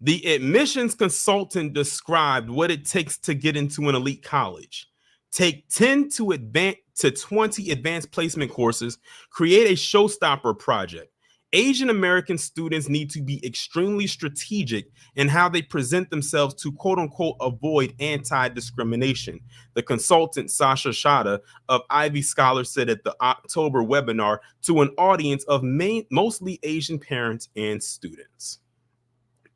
The admissions consultant described what it takes to get into an elite college. Take 10 to 20 advanced placement courses, create a showstopper project. Asian American students need to be extremely strategic in how they present themselves to quote unquote avoid anti-discrimination. The consultant Sasha Shada of Ivy Scholar said at the October webinar to an audience of mostly Asian parents and students.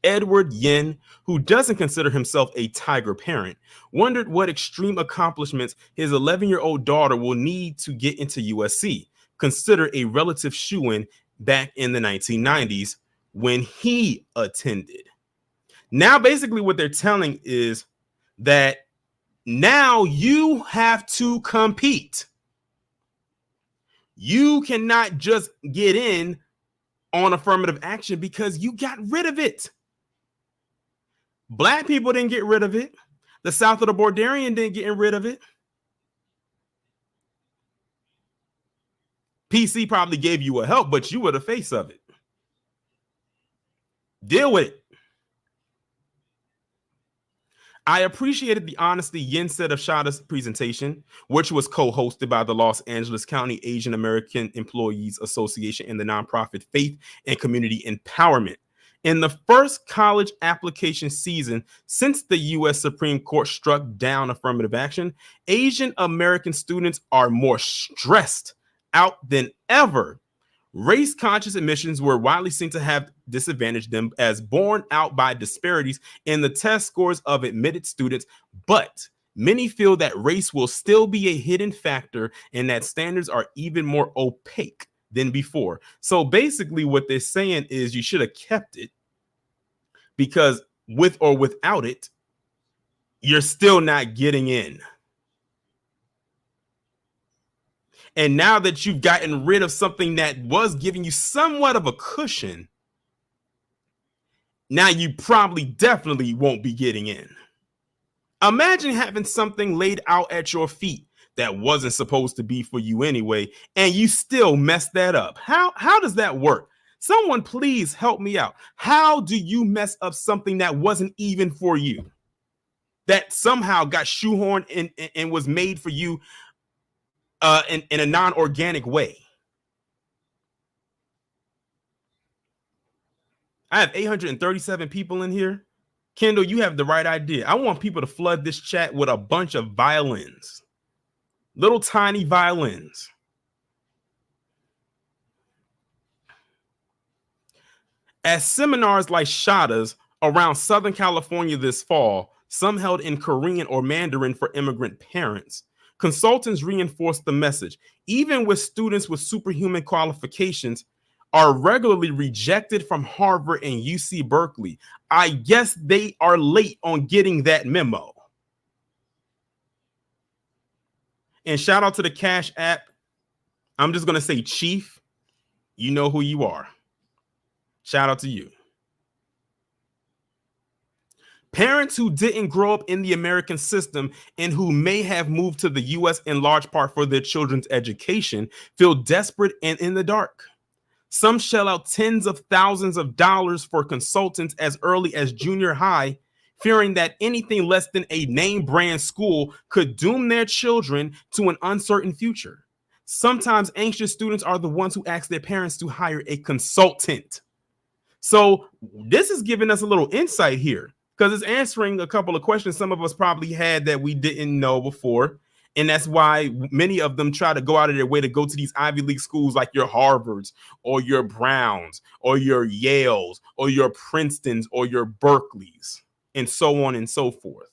Edward Yin, who doesn't consider himself a tiger parent, wondered what extreme accomplishments his 11-year-old daughter will need to get into USC, considered a relative shoo-in back in the 1990s when he attended. Now, basically what they're telling is that now you have to compete. You cannot just get in on affirmative action because you got rid of it. Black people didn't get rid of it. The South of the Borderian didn't get rid of it. PC probably gave you a help, but you were the face of it. Deal with it. I appreciated the honesty Yin said of Shada's presentation, which was co-hosted by the Los Angeles County Asian American Employees Association and the nonprofit Faith and Community Empowerment. In the first college application season since the U.S. Supreme Court struck down affirmative action, Asian American students are more stressed out than ever. Race-conscious admissions were widely seen to have disadvantaged them as borne out by disparities in the test scores of admitted students, but many feel that race will still be a hidden factor and that standards are even more opaque than before. So basically what they're saying is you should have kept it because with or without it, you're still not getting in. And now that you've gotten rid of something that was giving you somewhat of a cushion, now you probably definitely won't be getting in. Imagine having something laid out at your feet that wasn't supposed to be for you anyway, and you still mess that up. How does that work? Someone please help me out. How do you mess up something that wasn't even for you? That somehow got shoehorned in and was made for you in a non-organic way. I have 837 people in here. Kendall, you have the right idea. I want people to flood this chat with a bunch of violins. Little tiny violins. At seminars like Shada's around Southern California this fall, some held in Korean or Mandarin for immigrant parents. Consultants reinforced the message. Even with students with superhuman qualifications are regularly rejected from Harvard and UC Berkeley. I guess they are late on getting that memo. And shout out to the Cash App. I'm just going to say, Chief, you know who you are. Shout out to you. Parents who didn't grow up in the American system and who may have moved to the U.S. in large part for their children's education feel desperate and in the dark. Some shell out tens of thousands of dollars for consultants as early as junior high, fearing that anything less than a name brand school could doom their children to an uncertain future. Sometimes anxious students are the ones who ask their parents to hire a consultant. So this is giving us a little insight here, because it's answering a couple of questions some of us probably had that we didn't know before. And that's why many of them try to go out of their way to go to these Ivy League schools like your Harvards or your Browns or your Yales or your Princetons or your Berkeleys and so on and so forth.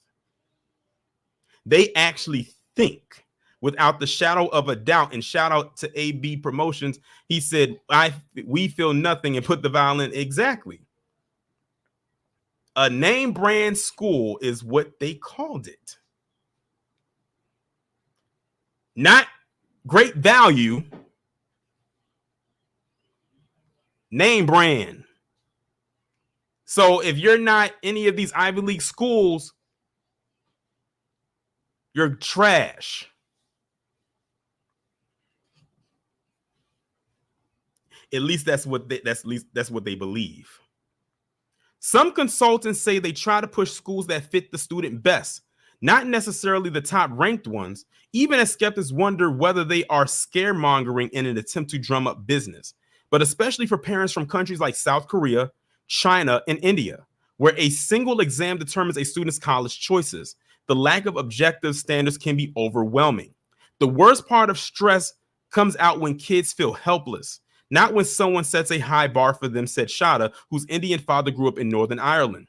They actually think without the shadow of a doubt, and shout out to AB Promotions. He said, we feel nothing and put the violin. Exactly. A name brand school is what they called it. Not great value, name brand. So if you're not any of these Ivy League schools, you're trash. At least that's what they believe. Some consultants say they try to push schools that fit the student best, not necessarily the top ranked ones, even as skeptics wonder whether they are scaremongering in an attempt to drum up business. But especially for parents from countries like South Korea, China, and India, where a single exam determines a student's college choices, the lack of objective standards can be overwhelming. The worst part of stress comes out when kids feel helpless, not when someone sets a high bar for them, said Shada, whose Indian father grew up in Northern Ireland.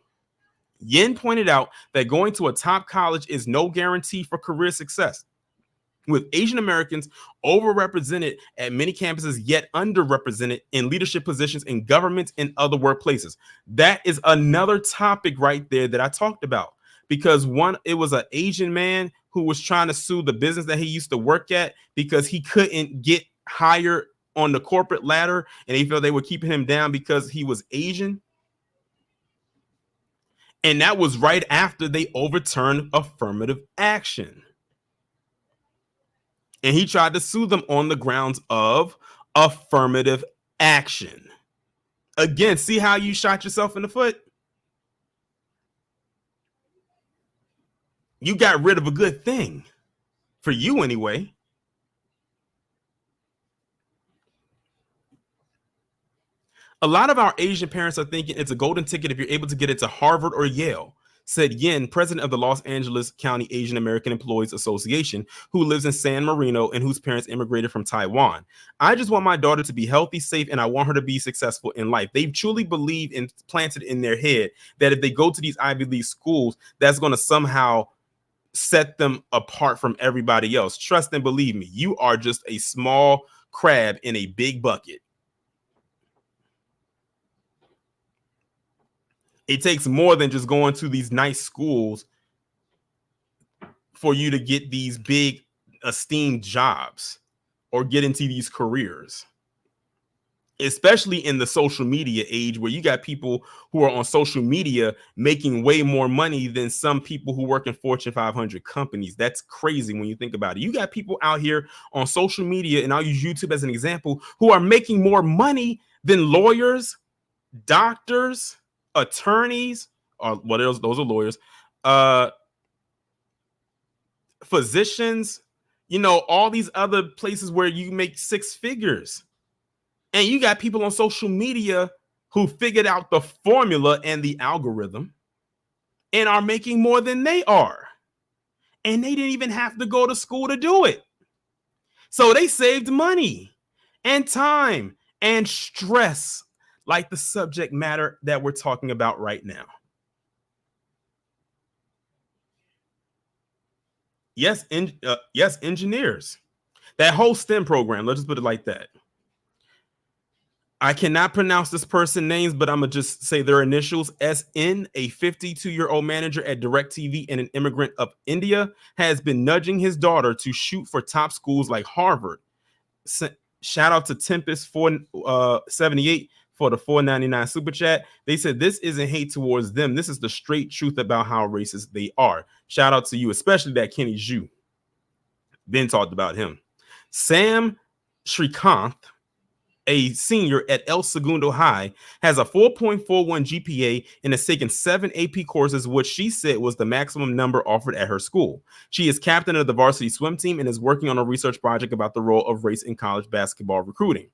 Yin pointed out that going to a top college is no guarantee for career success, with Asian Americans overrepresented at many campuses, yet underrepresented in leadership positions in government and other workplaces. That is another topic right there that I talked about, because it was an Asian man who was trying to sue the business that he used to work at because he couldn't get higher on the corporate ladder, and he felt they were keeping him down because he was Asian. And that was right after they overturned affirmative action. And he tried to sue them on the grounds of affirmative action. Again, see how you shot yourself in the foot? You got rid of a good thing. For you anyway. A lot of our Asian parents are thinking it's a golden ticket if you're able to get into Harvard or Yale, said Yin, president of the Los Angeles County Asian American Employees Association, who lives in San Marino and whose parents immigrated from Taiwan. I just want my daughter to be healthy, safe, and I want her to be successful in life. They truly believe and planted in their head that if they go to these Ivy League schools, that's going to somehow set them apart from everybody else. Trust and believe me, you are just a small crab in a big bucket. It takes more than just going to these nice schools for you to get these big esteemed jobs or get into these careers, especially in the social media age where you got people who are on social media making way more money than some people who work in Fortune 500 companies. That's crazy when you think about it. You got people out here on social media, and I'll use YouTube as an example, who are making more money than lawyers, doctors, attorneys, or what else? Those are lawyers, physicians, all these other places where you make six figures. And you got people on social media who figured out the formula and the algorithm and are making more than they are. And they didn't even have to go to school to do it. So they saved money and time and stress, like the subject matter that we're talking about right now. Yes, yes, engineers. That whole STEM program, let's just put it like that. I cannot pronounce this person's names, but I'm gonna just say their initials. SN, a 52-year-old manager at DirecTV and an immigrant of India, has been nudging his daughter to shoot for top schools like Harvard. Shout out to Tempest 478 for the $4.99 super chat. They said this isn't hate towards them. This is the straight truth about how racist they are. Shout out to you, especially that Kenny Zhu. Ben talked about him. Sam Srikanth, a senior at El Segundo High, has a 4.41 GPA and has taken 7 AP courses, which she said was the maximum number offered at her school. She is captain of the varsity swim team and is working on a research project about the role of race in college basketball recruiting.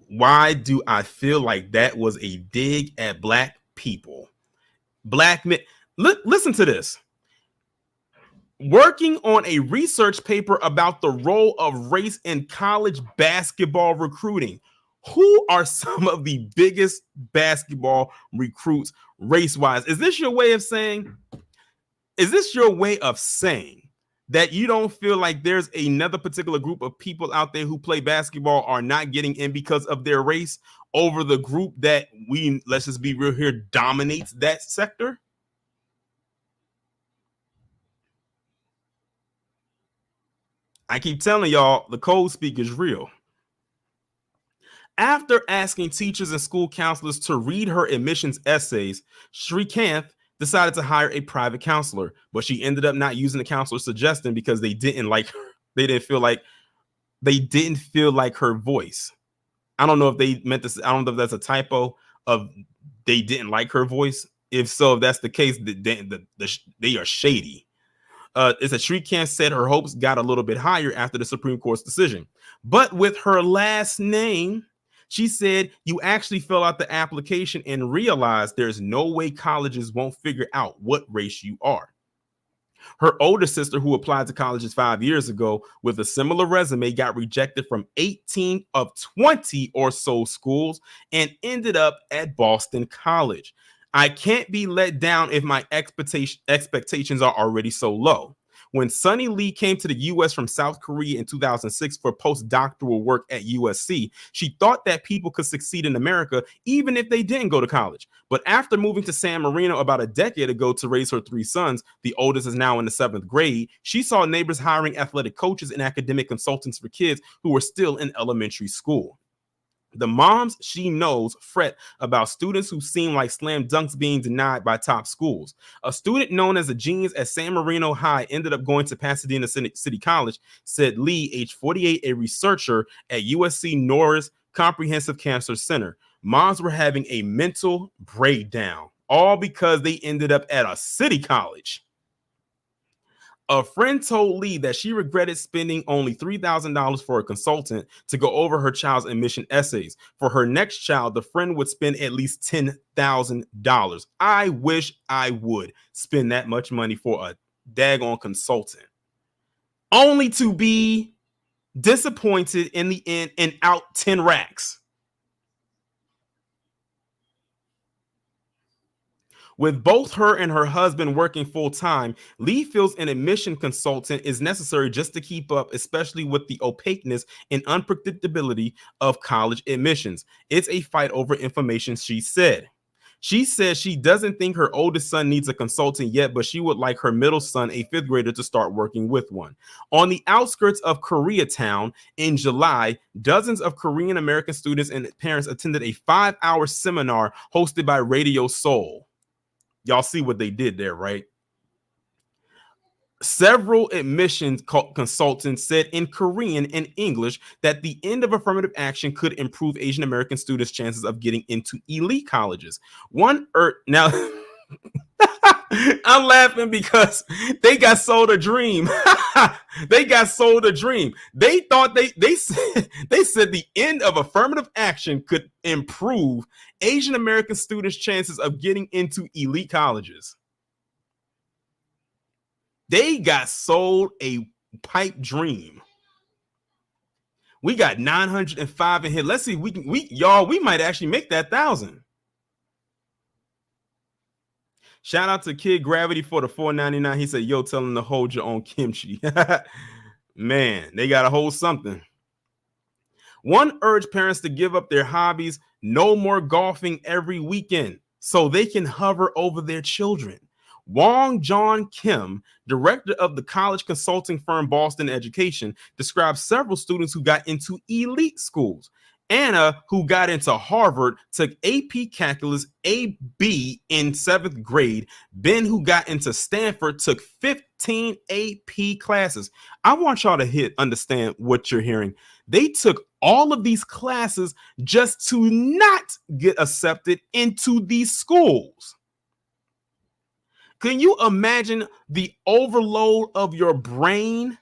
Why do I feel like that was a dig at black people? Black men, listen to this. Working on a research paper about the role of race in college basketball recruiting. Who are some of the biggest basketball recruits race-wise? Is this your way of saying that you don't feel like there's another particular group of people out there who play basketball are not getting in because of their race over the group that let's just be real here, dominates that sector? I keep telling y'all, the code speak is real. After asking teachers and school counselors to read her admissions essays, Srikanth decided to hire a private counselor, but she ended up not using the counselor's suggestion because they didn't like her. They didn't feel like her voice. I don't know if they meant this. I don't know if that's a typo of they didn't like her voice. If so, if that's the case, they are shady. It's a Srikanth said her hopes got a little bit higher after the Supreme Court's decision. But with her last name, she said, you actually fill out the application and realize there's no way colleges won't figure out what race you are. Her older sister, who applied to colleges 5 years ago with a similar resume, got rejected from 18 of 20 or so schools and ended up at Boston College. I can't be let down if my expectations are already so low. When Sunny Lee came to the U.S. from South Korea in 2006 for postdoctoral work at USC, she thought that people could succeed in America even if they didn't go to college. But after moving to San Marino about a decade ago to raise her 3 sons, the oldest is now in the 7th grade, she saw neighbors hiring athletic coaches and academic consultants for kids who were still in elementary school. The moms she knows fret about students who seem like slam dunks being denied by top schools. A student known as a genius at San Marino High ended up going to Pasadena City College, said Lee, age 48, a researcher at USC Norris Comprehensive Cancer Center. Moms were having a mental breakdown, all because they ended up at a city college. A friend told Lee that she regretted spending only $3,000 for a consultant to go over her child's admission essays. For her next child, the friend would spend at least $10,000. I wish I would spend that much money for a daggone consultant, only to be disappointed in the end and out 10 racks. With both her and her husband working full-time, Lee feels an admission consultant is necessary just to keep up, especially with the opaqueness and unpredictability of college admissions. It's a fight over information, she said. She says she doesn't think her oldest son needs a consultant yet, but she would like her middle son, a 5th grader, to start working with one. On the outskirts of Koreatown in July, dozens of Korean American students and parents attended a 5-hour seminar hosted by Radio Seoul. Y'all see what they did there, right? Several admissions consultants said in Korean and English that the end of affirmative action could improve Asian American students' chances of getting into elite colleges. Now, I'm laughing because they got sold a dream. They got sold a dream. They thought they said the end of affirmative action could improve Asian American students' chances of getting into elite colleges. They got sold a pipe dream. We got 905 in here. Let's see. We might actually make that 1,000. Shout out to Kid Gravity for the $4.99. He said, yo, tell him to hold your own kimchi. Man, they got to hold something. One urged parents to give up their hobbies, no more golfing every weekend, so they can hover over their children. Wong John Kim, director of the college consulting firm Boston Education, describes several students who got into elite schools. Anna, who got into Harvard, took AP Calculus AB in 7th grade. Ben, who got into Stanford, took 15 AP classes. I want y'all to understand what you're hearing. They took all of these classes just to not get accepted into these schools. Can you imagine the overload of your brain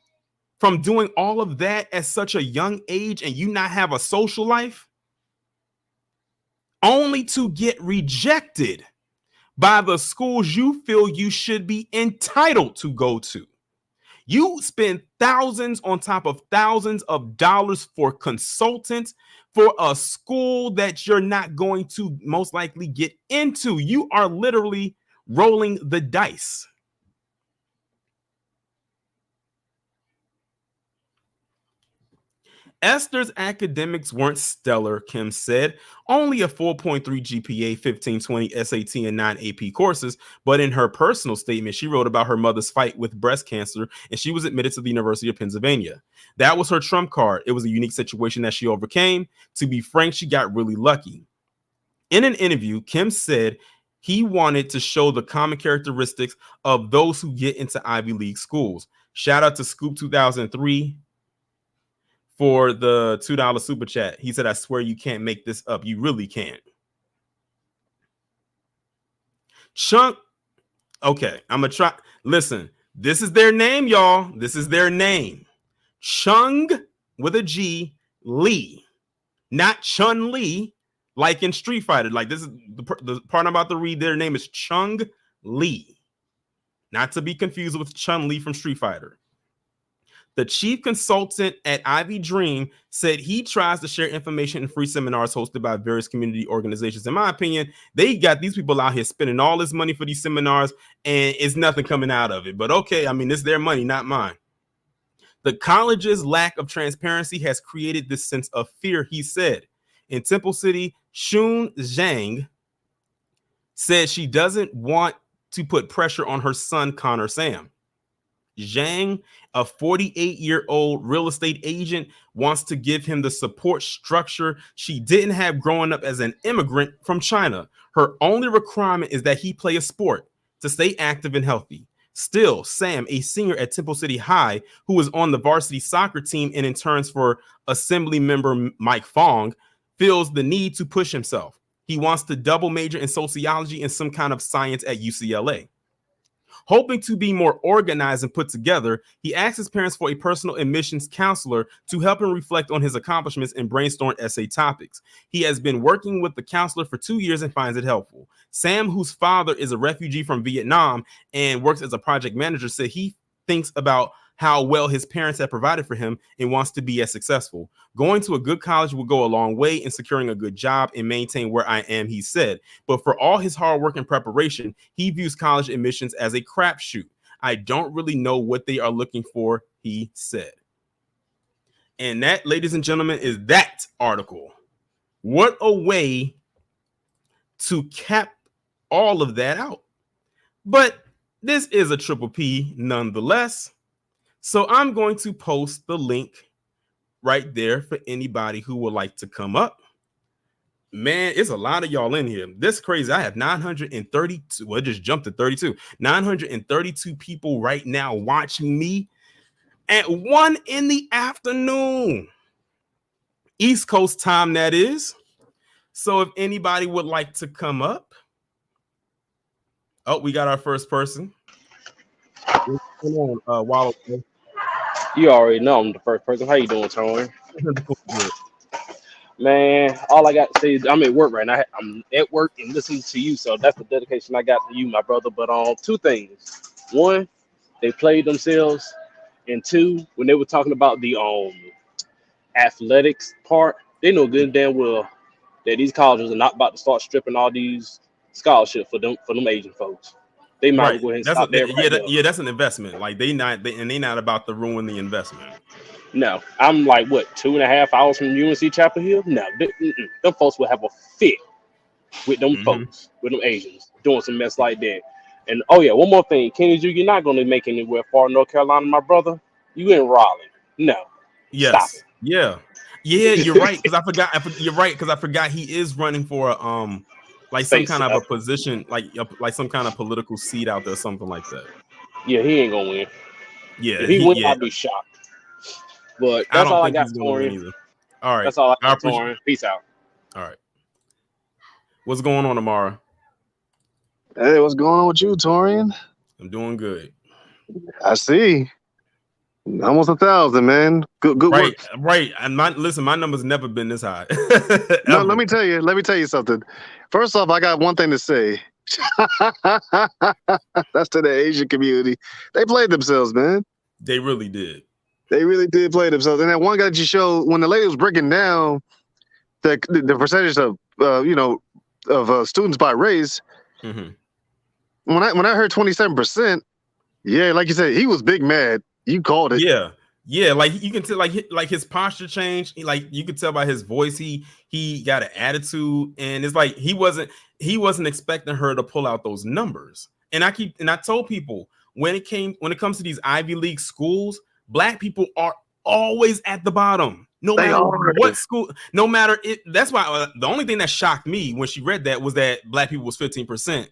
from doing all of that at such a young age and you not have a social life? Only to get rejected by the schools you feel you should be entitled to go to. You spend thousands on top of thousands of dollars for consultants for a school that you're not going to most likely get into. You are literally rolling the dice. Esther's academics weren't stellar, Kim said. Only a 4.3 GPA, 1520 SAT, and 9 AP courses. But in her personal statement, she wrote about her mother's fight with breast cancer, and she was admitted to the University of Pennsylvania. That was her trump card. It was a unique situation that she overcame. To be frank, she got really lucky. In an interview, Kim said he wanted to show the common characteristics of those who get into Ivy League schools. Shout out to Scoop 2003 for the $2 super chat. He said, I swear you can't make this up. You really can't. Chunk. Okay, I'm going to try. Listen, this is their name, y'all. This is their name. Chung with a G, Lee. Not Chun Li, like in Street Fighter. Like this is the part I'm about to read. Their name is Chung Lee. Not to be confused with Chun Li from Street Fighter. The chief consultant at Ivy Dream said he tries to share information in free seminars hosted by various community organizations. In my opinion, they got these people out here spending all this money for these seminars and it's nothing coming out of it. But okay, I mean, it's their money, not mine. The college's lack of transparency has created this sense of fear, he said. In Temple City, Shun Zhang said she doesn't want to put pressure on her son, Connor Sam. Zhang, a 48-year-old real estate agent, wants to give him the support structure she didn't have growing up as an immigrant from China. Her only requirement is that he play a sport to stay active and healthy. Still, Sam, a senior at Temple City High, who was on the varsity soccer team and interns for Assembly member Mike Fong, feels the need to push himself. He wants to double major in sociology and some kind of science at UCLA. Hoping to be more organized and put together, he asks his parents for a personal admissions counselor to help him reflect on his accomplishments and brainstorm essay topics. He has been working with the counselor for 2 years and finds it helpful. Sam, whose father is a refugee from Vietnam and works as a project manager, said he thinks about how well his parents have provided for him and wants to be as successful. Going to a good college will go a long way in securing a good job and maintain where I am, he said. But for all his hard work and preparation, he views college admissions as a crapshoot. I don't really know what they are looking for, he said. And that, ladies and gentlemen, is that article. What a way to cap all of that out. But this is a Triple P nonetheless. So I'm going to post the link right there for anybody who would like to come up. Man, it's a lot of y'all in here. This is crazy. I have 932. Well, it just jumped to 32. 932 people right now watching me at 1 p.m. East Coast time, that is. So if anybody would like to come up. Oh, we got our first person. What's going on, Wallow? You already know I'm the first person. How you doing, Tony? Man, all I got to say is I'm at work right now. I'm at work and listening to you, so that's the dedication I got to you, my brother. But two things. One, they played themselves, and two, when they were talking about the athletics part, they know good and damn well that these colleges are not about to start stripping all these scholarships for them Asian folks. They might Right. go ahead and That's stop that right there. yeah, that's an investment. Like they not about to ruin the investment. No, I'm like what 2.5 hours from UNC Chapel Hill. No, them folks will have a fit with them folks, with them Asians doing some mess like that. And oh yeah, one more thing, Kenny G, you're not going to make anywhere far North Carolina, my brother. You in Raleigh? No. Stop Yes. it. Yeah. You're right. Because I forgot. You're right because I forgot he is running for like some Face kind of a up. position, like some kind of political seat out there, something like that. Yeah, he ain't gonna win. Yeah. If he wins, I'll be shocked. But I that's don't all I think got, he's going to win Torian. either. All right. That's all I got, appreciate. Torian. Peace out. All right. What's going on, Amara? Hey, what's going on with you, Torian? I'm doing good. I see. Almost 1,000, man. Good Right, work. right. And my number's never been this high. No, Ever. let me tell you something. First off, I got one thing to say. That's to the Asian community. They played themselves, man. They really did. They really did play themselves. And that one guy that you showed when the lady was breaking down the percentage of students by race. Mm-hmm. When I heard 27%, yeah, like you said, he was big mad. You called it. Yeah. Like you can tell, like his posture changed. Like you could tell by his voice, he got an attitude, and it's like he wasn't expecting her to pull out those numbers. And I told people when it comes to these Ivy League schools, Black people are always at the bottom. No matter what school, no matter it. That's why the only thing that shocked me when she read that was that Black people was 15%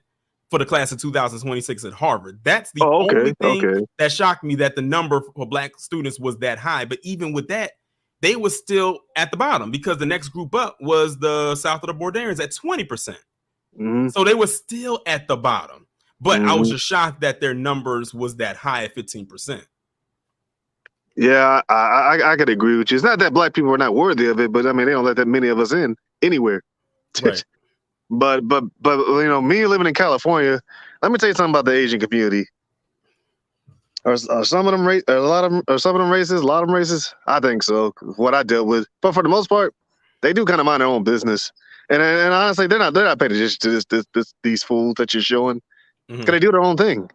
for the class of 2026 at Harvard. That's the only thing that shocked me, that the number for Black students was that high. But even with that, they were still at the bottom because the next group up was the South of the Borderians at 20%. Mm-hmm. So they were still at the bottom. But I was just shocked that their numbers was that high at 15%. Yeah, I could agree with you. It's not that Black people are not worthy of it, but I mean, they don't let that many of us in anywhere. Right. But me living in California, let me tell you something about the Asian community. Are some of them racist? A lot of them racist? I think so. What I dealt with, but for the most part, they do kind of mind their own business. And honestly, they're not paying attention to these fools that you're showing, because they do their own thing.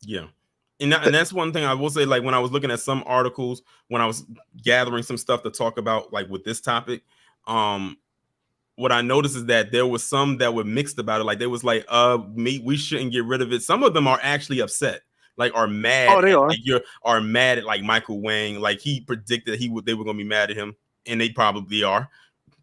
Yeah. And that's one thing I will say, like when I was looking at some articles, when I was gathering some stuff to talk about like with this topic, what I noticed is that there was some that were mixed about it. Like they was like, we shouldn't get rid of it. Some of them are actually upset, like are mad. Oh, they are. Like are mad at like Michael Wang. Like he predicted they were gonna be mad at him, and they probably are.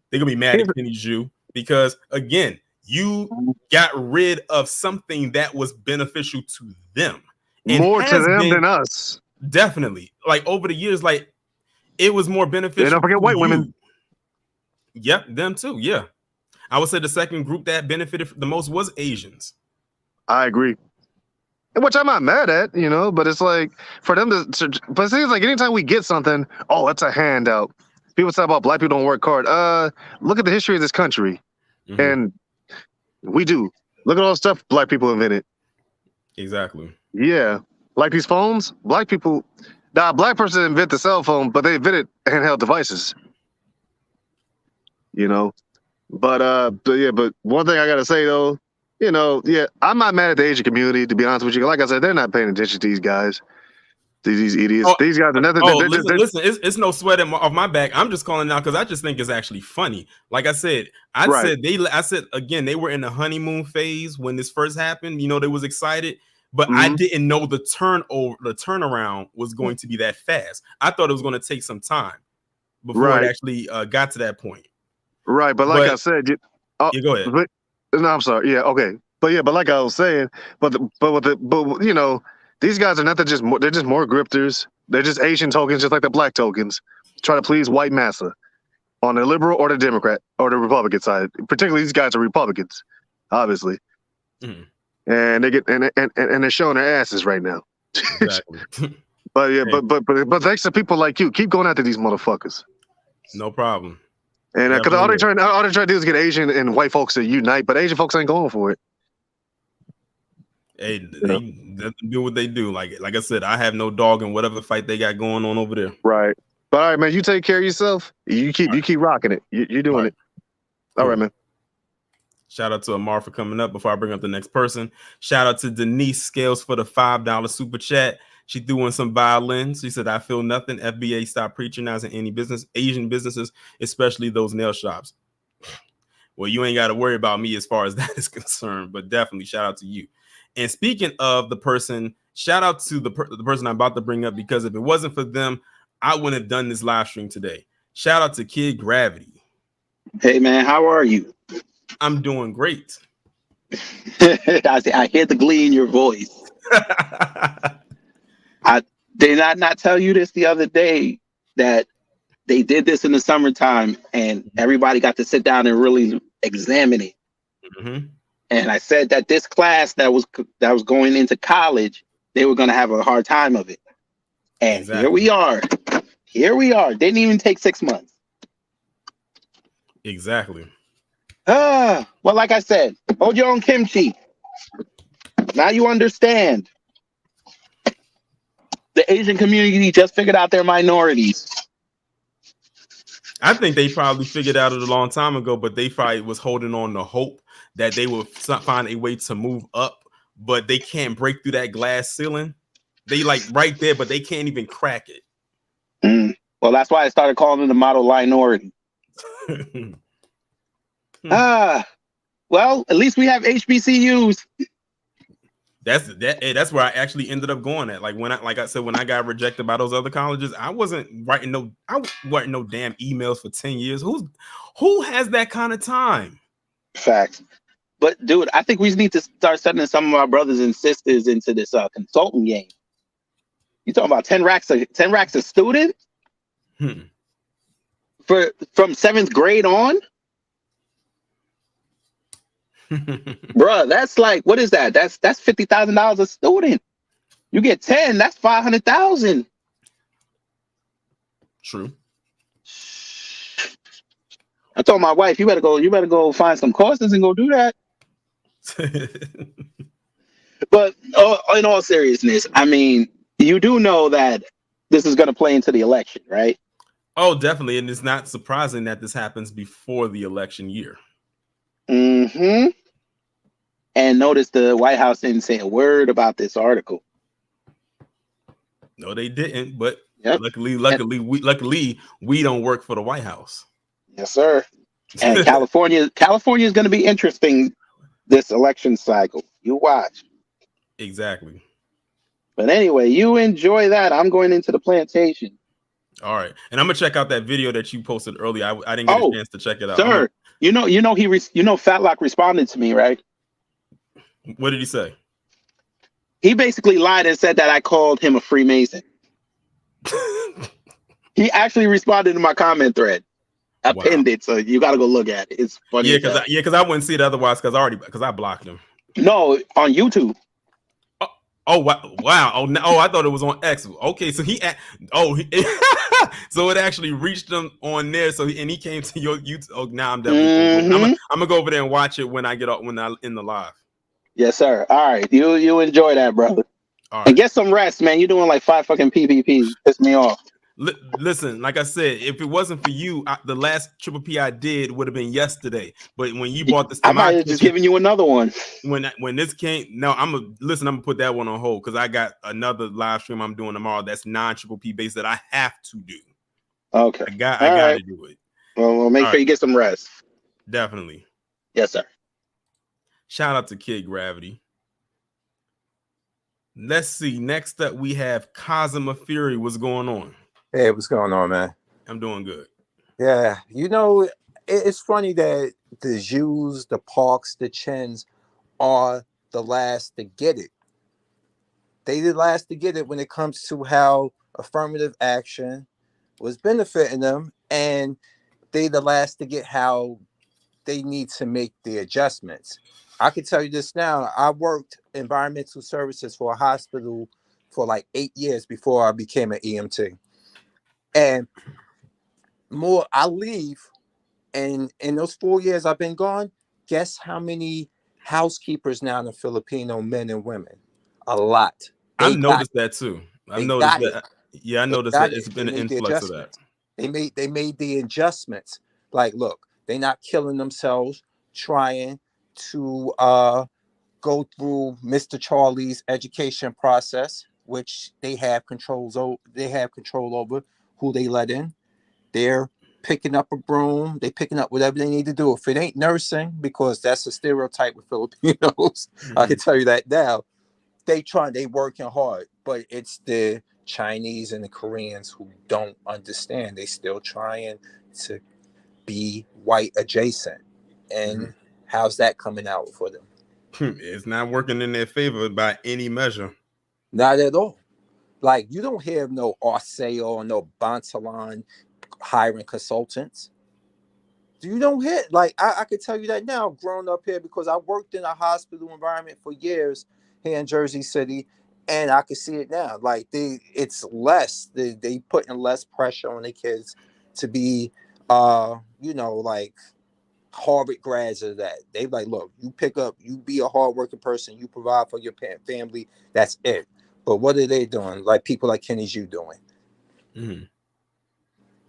They're gonna be mad at Kenny Zhu because again, you got rid of something that was beneficial to them. More to them than us. Definitely. Like over the years, like it was more beneficial. And don't forget white women. Yep, them too. Yeah. I would say the second group that benefited the most was Asians. I agree. Which I'm not mad at, but it's like for them but it seems like anytime we get something, oh, that's a handout. People talk about Black people don't work hard. Look at the history of this country. Mm-hmm. And we do. Look at all the stuff Black people invented. Exactly. Yeah. Like these phones, Black people, a Black person didn't invent the cell phone, but they invented handheld devices. But one thing I gotta say though, I'm not mad at the Asian community, to be honest with you. Like I said, they're not paying attention to these guys. These idiots. These guys are nothing. Listen, it's no sweat off my back. I'm just calling out because I just think it's actually funny. Like I said, I said again, they were in the honeymoon phase when this first happened. They was excited, but I didn't know the turnaround was going to be that fast. I thought it was going to take some time before it actually got to that point. Right, but like I said, you go ahead. No, I'm sorry. Yeah, okay, but like I was saying, these guys are nothing. They're just more grifters. They're just Asian tokens, just like the Black tokens, try to please white massa on the liberal or the Democrat or the Republican side. Particularly, these guys are Republicans, obviously, and they get and they're showing their asses right now. Exactly. But yeah, but thanks to people like you, keep going after these motherfuckers. No problem. And because all they're trying to do is get Asian and white folks to unite, but Asian folks ain't going for it. Hey, they do what they do. Like I said, I have no dog in whatever fight they got going on over there. Right. But all right, man, you take care of yourself. You keep rocking it. You're doing it. All right, man. Shout out to Amar for coming up. Before I bring up the next person, shout out to Denise Scales for the $5 super chat. She threw in some violins. She said, "I feel nothing. FBA stop patronizing any business, Asian businesses, especially those nail shops." Well, you ain't got to worry about me as far as that is concerned, but definitely shout out to you. And speaking of the person, shout out to the person I'm about to bring up, because if it wasn't for them, I wouldn't have done this live stream today. Shout out to Kid Gravity. Hey man, how are you? I'm doing great. I hear the glee in your voice. Did I not tell you this the other day, that they did this in the summertime and everybody got to sit down and really examine it? Mm-hmm. And I said that this class that was going into college, they were going to have a hard time of it. And Exactly. Here we are. Didn't even take 6 months. Exactly. Well, like I said, hold your own kimchi. Now you understand. The Asian community just figured out their minorities. I think they probably figured out it a long time ago, but they probably was holding on to hope that they would find a way to move up, but they can't break through that glass ceiling. They like right there, but they can't even crack it. Well, that's why I started calling it the model minority. Well, at least we have HBCUs. That's where I actually ended up going at. When I got rejected by those other colleges, I wasn't writing no damn emails for 10 years. Who has that kind of time? Facts. But dude, I think we need to start sending some of our brothers and sisters into this consulting game. You talking about 10 racks a student? From 7th grade on? Bruh, that's like, what is that? That's $50,000 a student. You get 10, that's 500,000. True. I told my wife, you better go find some courses and go do that. But in all seriousness, I mean, you do know that this is going to play into the election, right? Oh, definitely. And it's not surprising that this happens before the election year. Mm-hmm. And notice the White House didn't say a word about this article. No, they didn't. But Yep. luckily, we don't work for the White House. Yes, sir. And California is going to be interesting this election cycle. You watch. Exactly. But anyway, you enjoy that. I'm going into the plantation. All right, and I'm gonna check out that video that you posted earlier. I didn't get a chance to check it out. Sir, Fatlock responded to me, right? What did he say? He basically lied and said that I called him a Freemason. He actually responded to my comment thread. I pinned it, so you got to go look at it. It's funny. Yeah, because I wouldn't see it otherwise, because I blocked him. No, on YouTube. Oh wow! Oh, I thought it was on X. Okay, so so it actually reached him on there. So he came to your YouTube. Oh, now I'm definitely. I'm gonna go over there and watch it when I get up in the live. Yes, sir. All right, you enjoy that, brother. All right. And get some rest, man. You're doing like 5 fucking PPPs. Piss me off. Listen, like I said, if it wasn't for you, the last triple P I did would have been yesterday. But when you bought this, I might have just given you another one. When this came, no, I'm gonna put that one on hold, because I got another live stream I'm doing tomorrow that's non-triple P based that I have to do. Okay, I gotta do it. Well, make sure you get some rest. Definitely. Yes, sir. Shout out to Kid Gravity. Let's see. Next up, we have Cosima Fury. What's going on? Hey, what's going on, man? I'm doing good. Yeah, it's funny that the Jews, the Parks, the Chens are the last to get it. They the last to get it when it comes to how affirmative action was benefiting them, and they the last to get how they need to make the adjustments. I can tell you this now. I worked environmental services for a hospital for like 8 years before I became an EMT. And I leave, and in those 4 years I've been gone, guess how many housekeepers now are Filipino men and women? A lot. I've noticed that too. I noticed that. Yeah, I noticed that it's been an influx of that. They made the adjustments. Like, look, they're not killing themselves trying to go through Mr. Charlie's education process, which they have control over who they let in. They're picking up a broom, they picking up whatever they need to do. If it ain't nursing, because that's a stereotype with Filipinos, I can tell you that now. They working hard, but it's the Chinese and the Koreans who don't understand. They still trying to be white adjacent. And how's that coming out for them? It's not working in their favor by any measure. Not at all. Like, you don't have no Arceo or no Bantalan hiring consultants. You don't hear, like, I could tell you that now, growing up here, because I worked in a hospital environment for years here in Jersey City, and I could see it now. Like, it's less. They putting less pressure on the kids to be, like Harvard grads or that. They like, look, you be a hardworking person, you provide for your family. That's it. But what are they doing? Like people like Kenny Jew doing.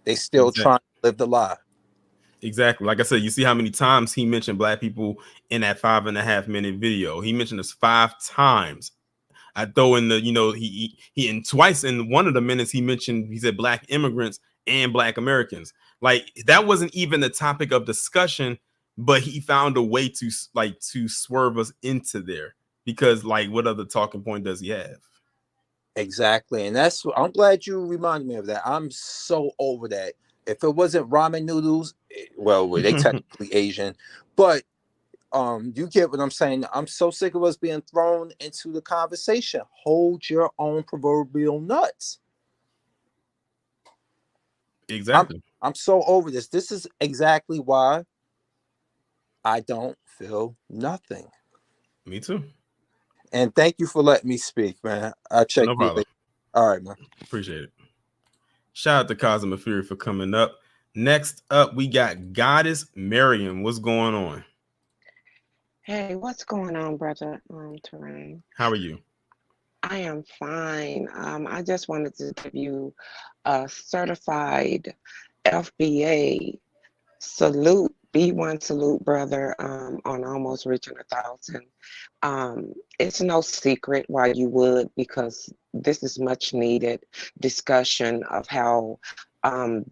They still trying to live the lie. Exactly. Like I said, you see how many times he mentioned black people in that 5.5-minute video. He mentioned us 5 times. I throw in the, he and twice in one of the minutes he said black immigrants and black Americans. Like that wasn't even the topic of discussion, but he found a way to swerve us into there because like what other talking point does he have? Exactly. And I'm glad you reminded me of that. I'm so over that. If it wasn't ramen noodles, well, they technically Asian, but you get what I'm saying. I'm so sick of us being thrown into the conversation. Hold your own proverbial nuts. Exactly. I'm so over this. This is exactly why I don't feel nothing. Me too. And thank you for letting me speak, man. I'll check no you problem. later. All right, man. Appreciate it. Shout out to Cosmo Fury for coming up. Next up, we got Goddess Miriam. What's going on? Hey, what's going on, brother Terrain? How are you? I am fine. I just wanted to give you a certified FBA salute, B1 salute, brother, on almost reaching 1,000. It's no secret why you would, because this is much needed discussion of how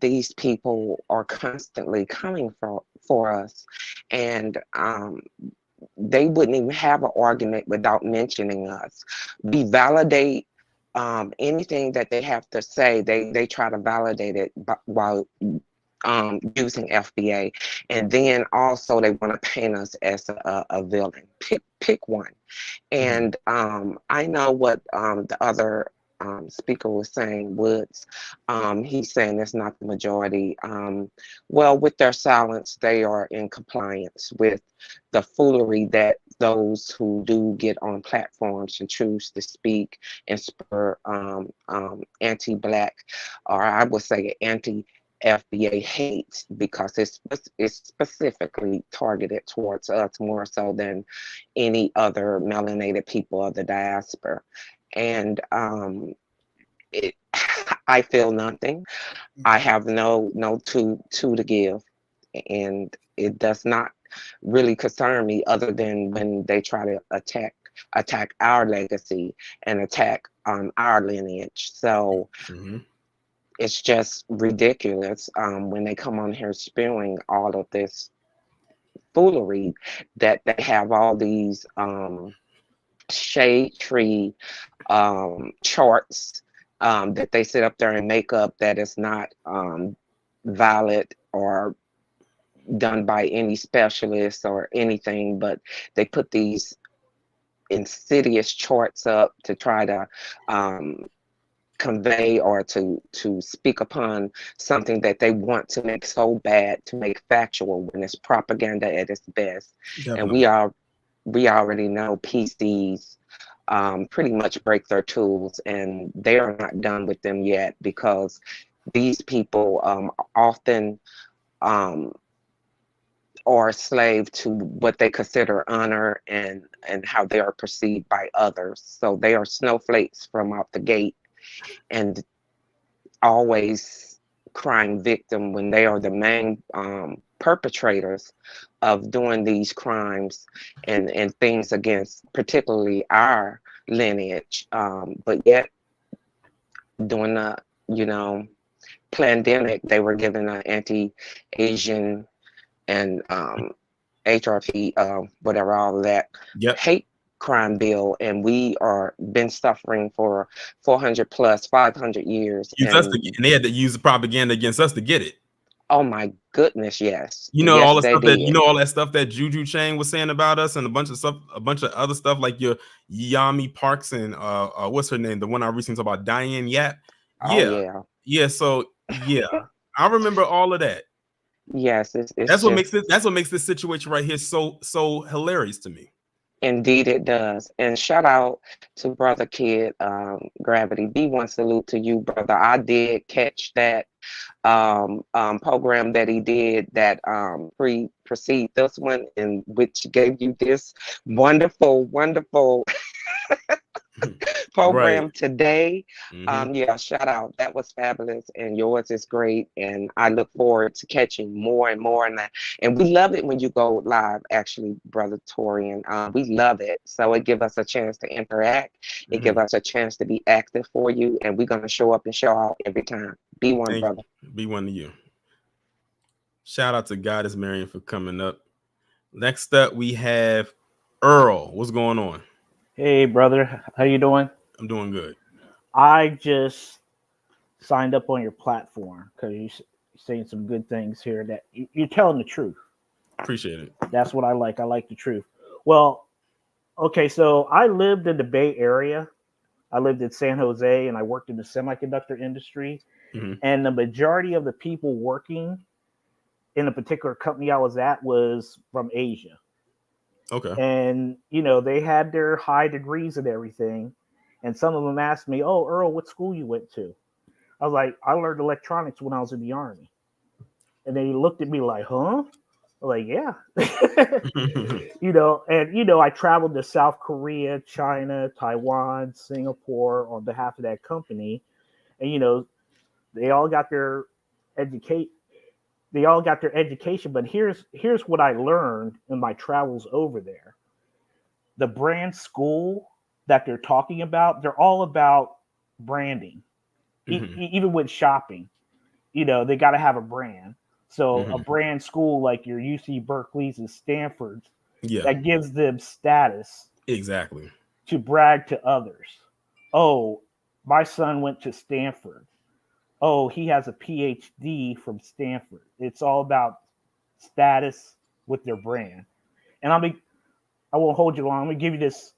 these people are constantly coming for us. And they wouldn't even have an argument without mentioning us. We validate anything that they have to say. They try to validate it while using FBA, and then also they want to paint us as a villain. Pick one. And I know what the other speaker was saying, Woods. He's saying it's not the majority. Well, with their silence, they are in compliance with the foolery that those who do get on platforms and choose to speak and spur anti-Black, or I would say anti-FBA hate, because it's specifically targeted towards us more so than any other melanated people of the diaspora. And I feel nothing. I have no two to give, and it does not really concern me, other than when they try to attack our legacy and attack our lineage. So it's just ridiculous when they come on here spewing all of this foolery, that they have all these shade tree charts that they sit up there and make up, that is not valid or done by any specialist or anything, but they put these insidious charts up to try to convey or to speak upon something that they want to make so bad, to make factual, when it's propaganda at its best. Definitely. And we already know PCs pretty much break their tools, and they are not done with them yet, because these people often are a slave to what they consider honor and how they are perceived by others. So they are snowflakes from out the gate, and always crying victim when they are the main perpetrators of doing these crimes and things against particularly our lineage. But yet during the, pandemic, they were given an anti-Asian and HRT, whatever, all of that hate crime bill, and we are been suffering for 400 plus 500 years. And they had to use the propaganda against us to get it. Oh my goodness, yes. Yes, all the stuff did. all that stuff that Juju Chang was saying about us, and a bunch of other stuff like your Yami Parks and what's her name, the one I recently talked about, Diane Yap. So I remember all of that. Yes, that's what makes this situation right here so hilarious to me. Indeed it does. And shout out to Brother Kid Gravity. B1 salute to you, brother. I did catch that program that he did that precede this one, in which gave you this wonderful program today. Shout out. That was fabulous, and yours is great, and I look forward to catching more and more. And we love it when you go live, actually, Brother Torian. We love it. So it gives us a chance to interact. It gives us a chance to be active for you, and we're going to show up and show out every time. Be one, brother. Be one to you. Shout out to Goddess Marion for coming up. Next up, we have Earl. What's going on? Hey, brother. How you doing? I'm doing good. I just signed up on your platform because you're saying some good things here that you're telling the truth. Appreciate it. That's what I like. I like the truth. Well, okay, so I lived in the Bay Area. I lived in San Jose, and I worked in the semiconductor industry. And the majority of the people working in a particular company I was at was from Asia. Okay. And, they had their high degrees and everything. And some of them asked me, "Oh, Earl, what school you went to?" I was like, "I learned electronics when I was in the Army." And they looked at me like, "Huh?" I'm like, "Yeah." I traveled to South Korea, China, Taiwan, Singapore on behalf of that company. And, they all got their education. But here's what I learned in my travels over there. The brand school that they're talking about, they're all about branding. Even with shopping, they got to have a brand. So a brand school like your UC Berkeley's and Stanford's, that gives them status. Exactly. To brag to others. Oh, my son went to Stanford. Oh, he has a PhD from Stanford. It's all about status with their brand. And I won't hold you long. I'm going to give you this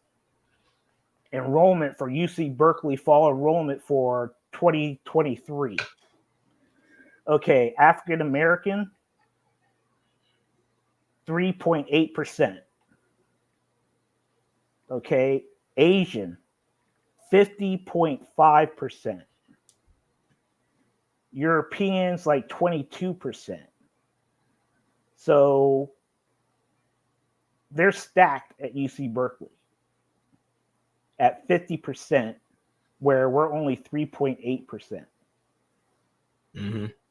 enrollment for UC Berkeley fall enrollment for 2023. Okay, African American, 3.8%. Okay, Asian, 50.5%. Europeans, like 22%. So they're stacked at UC Berkeley at 50%, where we're only 3.8%.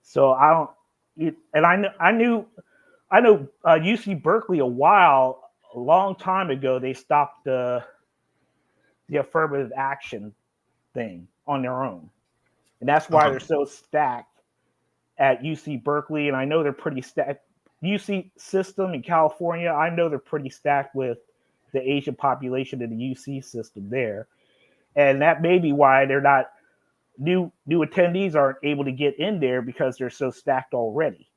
So I know UC Berkeley a long time ago, they stopped the affirmative action thing on their own. And that's why they're so stacked at UC Berkeley. And I know they're pretty stacked. UC system in California, I know they're pretty stacked with the Asian population in the UC system there. And that may be why they're not, new attendees aren't able to get in there, because they're so stacked already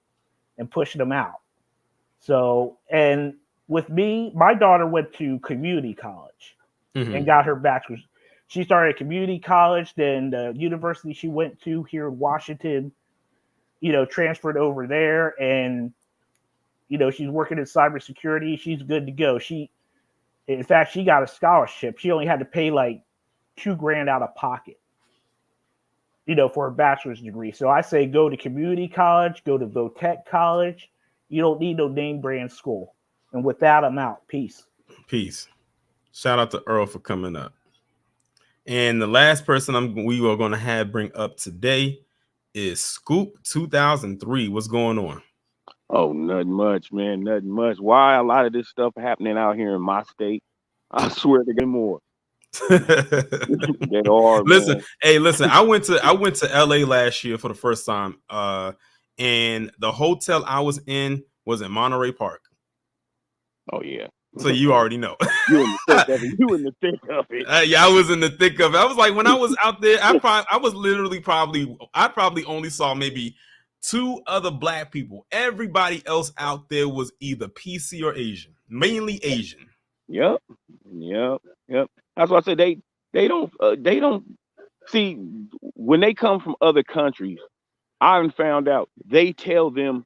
and pushing them out. So, and with me, my daughter went to community college and got her bachelor's. She started at community college, then the university she went to here in Washington, transferred over there, and, she's working in cybersecurity. She's good to go. In fact, she got a scholarship. She only had to pay like $2,000 out of pocket, for a bachelor's degree. So I say go to community college, go to Votech College. You don't need no name brand school. And with that, I'm out. Peace. Peace. Shout out to Earl for coming up. And the last person we are going to bring up today is Scoop 2003. What's going on? Oh, nothing much, man. Nothing much. Why a lot of this stuff happening out here in my state? I swear to God, more. They are, Listen, man. hey, listen. I went to LA last year for the first time. And the hotel I was in was in Monterey Park. Oh yeah. So you already know. You in the thick of it. You in the thick of it. Yeah, I was in the thick of it. I was like, when I was out there, I probably only saw maybe 2 other black people. Everybody else out there was either PC or Asian, mainly Asian. Yep. That's why I said they don't see when they come from other countries. I've found out they tell them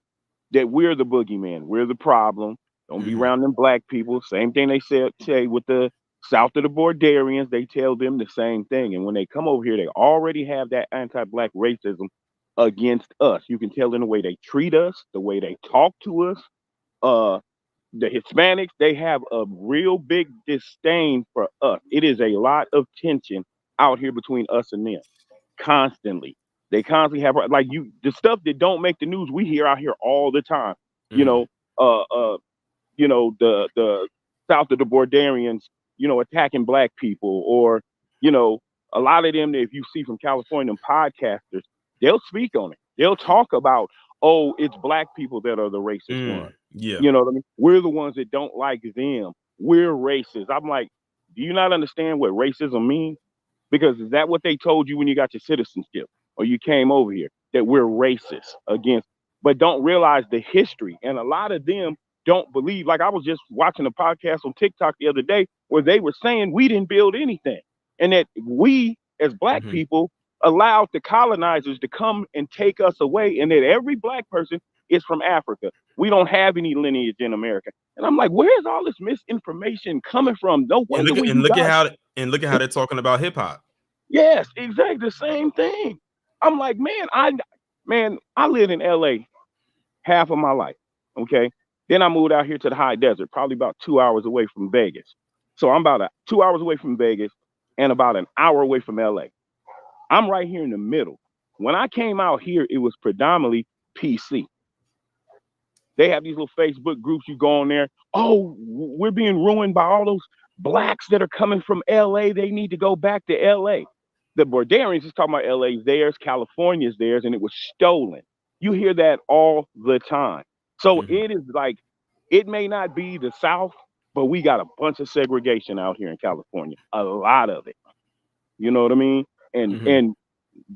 that we're the boogeyman, we're the problem. Don't be around them black people. Same thing they say with the south of the Bordarians. They tell them the same thing. And when they come over here, they already have that anti-black racism against us. You can tell in the way they treat us, the way they talk to us. The Hispanics, they have a real big disdain for us. It is a lot of tension out here between us and them. Constantly. They constantly have like the stuff that don't make the news, we hear out here all the time. The south of the Bordarians, attacking black people, or, a lot of them that if you see from California, them podcasters, they'll speak on it. They'll talk about, oh, it's black people that are the racist ones. Yeah. You know what I mean? We're the ones that don't like them. We're racist. I'm like, do you not understand what racism means? Because is that what they told you when you got your citizenship or you came over here, that we're racist against, but don't realize the history. And a lot of them don't believe. Like I was just watching a podcast on TikTok the other day where they were saying we didn't build anything, and that we as black people allowed the colonizers to come and take us away, and that every black person is from Africa. We don't have any lineage in America. And I'm like, where's all this misinformation coming from? No wonder. And look at how they're talking about hip hop. Yes, exactly the same thing. I'm like, man, I lived in LA half of my life. Okay. Then I moved out here to the high desert, probably about 2 hours away from Vegas. So I'm about 2 hours away from Vegas and about an hour away from LA. I'm right here in the middle. When I came out here, it was predominantly PC. They have these little Facebook groups. You go on there. Oh, we're being ruined by all those blacks that are coming from LA. They need to go back to LA. The Bordarians is talking about LA's theirs, California's theirs, and it was stolen. You hear that all the time. So it is like, it may not be the South, but we got a bunch of segregation out here in California, a lot of it. You know what I mean? And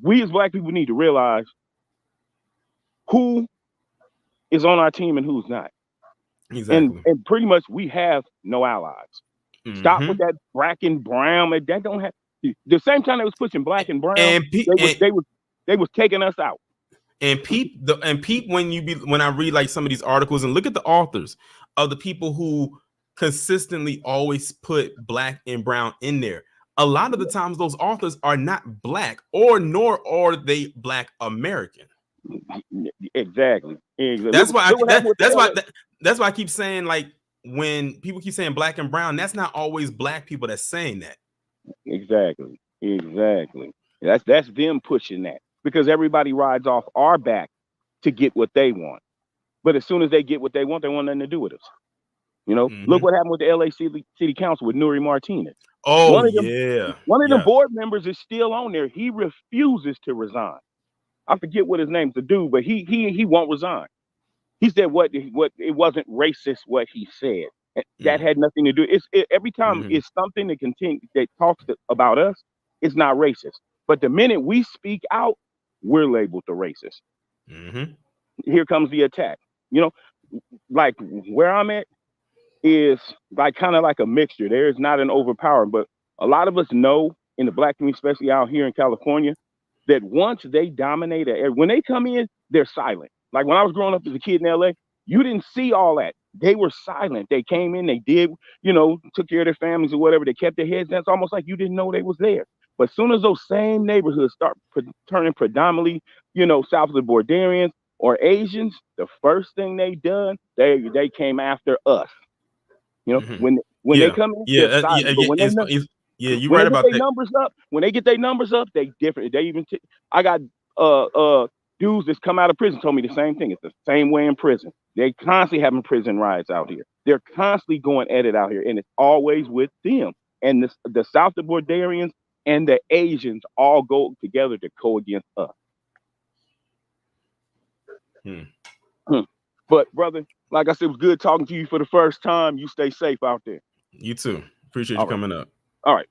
we as black people need to realize who is on our team and who's not. Exactly. And pretty much we have no allies. Stop with that black and brown. That don't have the same time they was pushing black and brown. They was taking us out. And peep when I read like some of these articles and look at the authors of the people who consistently always put black and brown in there. A lot of the times those authors are not black nor are they black American. Exactly. That's why I keep saying, like, when people keep saying black and brown, that's not always black people that's saying that. Exactly. That's them pushing that, because everybody rides off our back to get what they want. But as soon as they get what they want nothing to do with us. Look what happened with the LA City Council with Nuri Martinez. Oh, one of the board members is still on there. He refuses to resign. I forget what his name's, the dude, but he won't resign. He said what it wasn't racist what he said. That had nothing to do. Every time it's something that talks about us, it's not racist. But the minute we speak out, we're labeled the racist. Here comes the attack. Like where I'm at is like kind of like a mixture. There is not an overpowering, but a lot of us know in the black community, especially out here in California, that once they dominate, when they come in, they're silent. Like when I was growing up as a kid in LA, you didn't see all that. They were silent. They came in, they did, took care of their families or whatever. They kept their heads down. It's almost like you didn't know they was there. But as soon as those same neighborhoods start turning predominantly, south of the Bordarians or Asians, the first thing they done, they came after us. When they come in, you're right about that. Numbers up. When they get their numbers up, they different. They even I got Dudes that's come out of prison told me the same thing. It's the same way in prison. They constantly having prison riots out here. They're constantly going at it out here, and it's always with them. And the South Bordarians and the Asians all go together to go against us. But brother, like I said, it was good talking to you for the first time. You stay safe out there. You too. Appreciate you coming up. All right.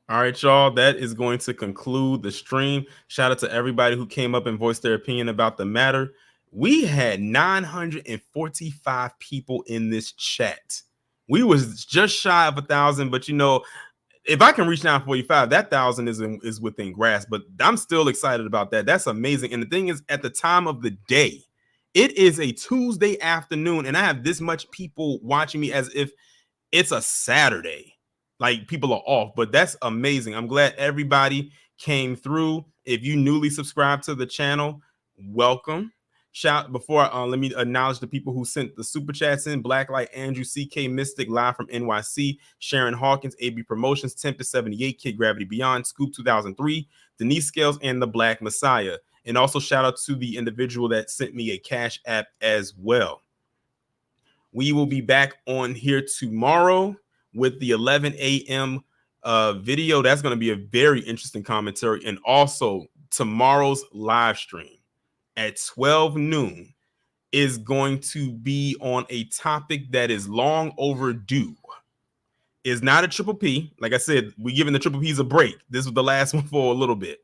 All right, y'all. That is going to conclude the stream. Shout out to everybody who came up and voiced their opinion about the matter. We had 945 people in this chat. We was just shy of 1,000, but you know, if I can reach 945, that 1,000 is within grasp. But I'm still excited about that. That's amazing. And the thing is, at the time of the day, it is a Tuesday afternoon, and I have this much people watching me as if it's a Saturday. Like people are off, but that's amazing. I'm glad everybody came through. If you newly subscribed to the channel, welcome. Let me acknowledge the people who sent the super chats in. Blacklight Andrew, CK Mystic, live from NYC, Sharon Hawkins, AB Promotions, Tempest 78, Kid Gravity Beyond, Scoop 2003, Denise Scales, and the Black Messiah. And also shout out to the individual that sent me a Cash App as well. We will be back on here tomorrow with the 11 a.m. Video. That's going to be a very interesting commentary. And also tomorrow's live stream at 12 noon is going to be on a topic that is long overdue. It's not a triple P. Like I said, we're giving the triple Ps a break. This was the last one for a little bit.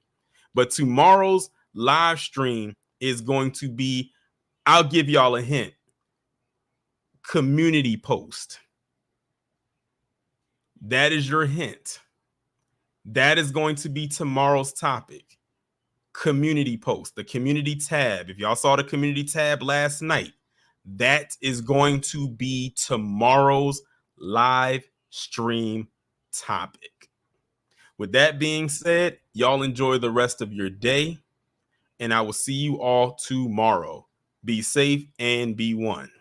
But tomorrow's live stream is going to be, I'll give y'all a hint, community post. That is your hint. That is going to be tomorrow's topic. Community post, the community tab. If y'all saw the community tab last night, that is going to be tomorrow's live stream topic. With that being said, y'all enjoy the rest of your day, and I will see you all tomorrow. Be safe and be one.